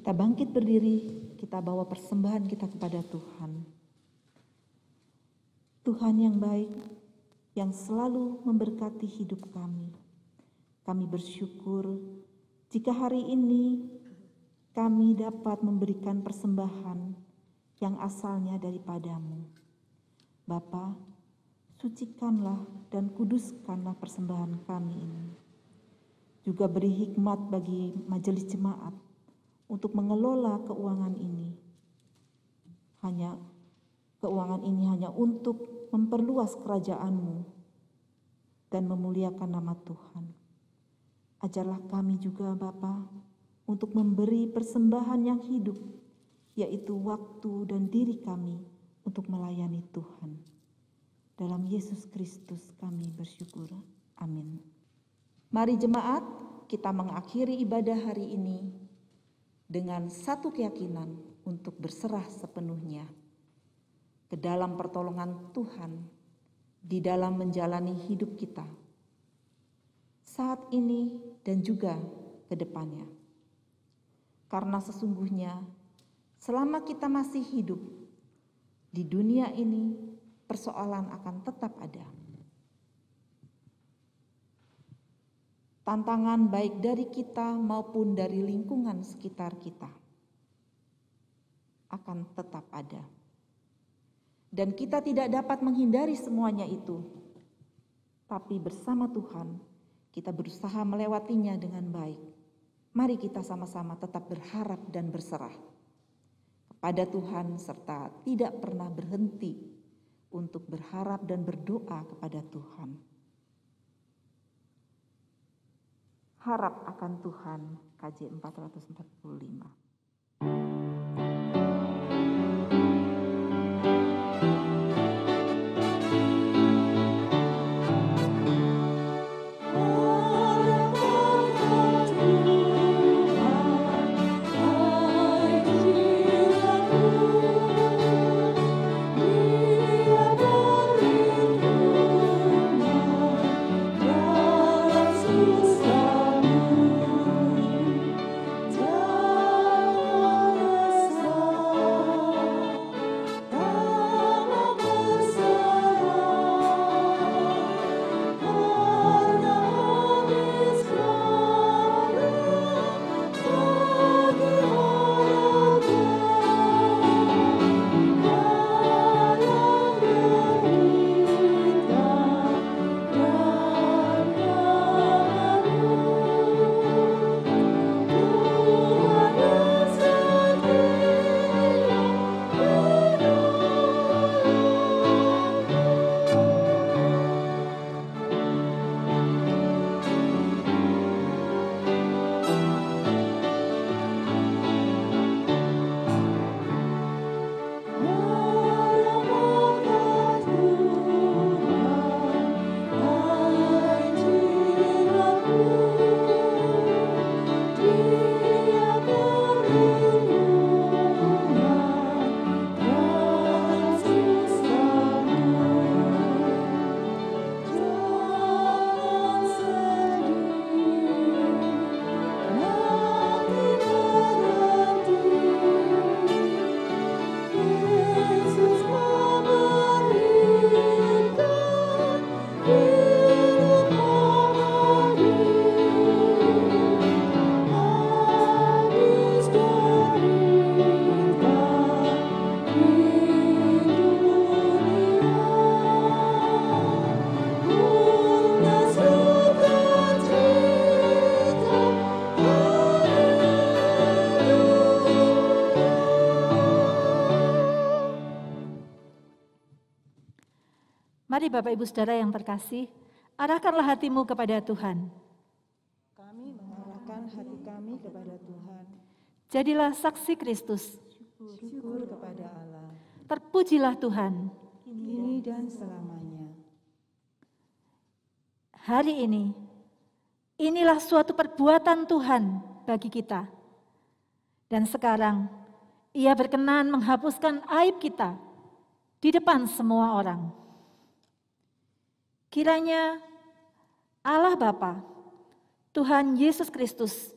D: Kita bangkit berdiri, kita bawa persembahan kita kepada Tuhan. Tuhan yang baik, yang selalu memberkati hidup kami. Kami bersyukur jika hari ini kami dapat memberikan persembahan yang asalnya daripadamu. Bapa, sucikanlah dan kuduskanlah persembahan kami ini. Juga beri hikmat bagi majelis jemaat untuk mengelola keuangan ini. Keuangan ini hanya untuk memperluas kerajaan-Mu dan memuliakan nama Tuhan. Ajarlah kami juga Bapa untuk memberi persembahan yang hidup, yaitu waktu dan diri kami untuk melayani Tuhan. Dalam Yesus Kristus kami bersyukur. Amin. Mari jemaat, kita mengakhiri ibadah hari ini dengan satu keyakinan untuk berserah sepenuhnya ke dalam pertolongan Tuhan di dalam menjalani hidup kita saat ini dan juga ke depannya. Karena sesungguhnya selama kita masih hidup di dunia ini, persoalan akan tetap ada. Tantangan baik dari kita maupun dari lingkungan sekitar kita akan tetap ada. Dan kita tidak dapat menghindari semuanya itu. Tapi bersama Tuhan, kita berusaha melewatinya dengan baik. Mari kita sama-sama tetap berharap dan berserah kepada Tuhan serta tidak pernah berhenti untuk berharap dan berdoa kepada Tuhan. Harap akan Tuhan, KJ 445.
A: Mari Bapak Ibu Saudara yang terkasih, arahkanlah hatimu kepada Tuhan.
B: Kami mengarahkan hati kami kepada Tuhan.
A: Jadilah saksi Kristus.
B: Syukur kepada Allah.
A: Terpujilah Tuhan.
B: Kini dan selamanya.
A: Hari ini, inilah suatu perbuatan Tuhan bagi kita. Dan sekarang, Ia berkenan menghapuskan aib kita di depan semua orang. Kiranya Allah Bapa, Tuhan Yesus Kristus,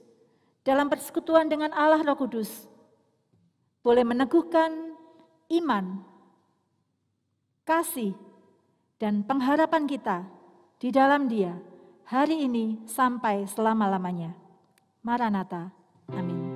A: dalam persekutuan dengan Allah Roh Kudus, boleh meneguhkan iman, kasih, dan pengharapan kita di dalam Dia hari ini sampai selama-lamanya. Maranatha. Amin.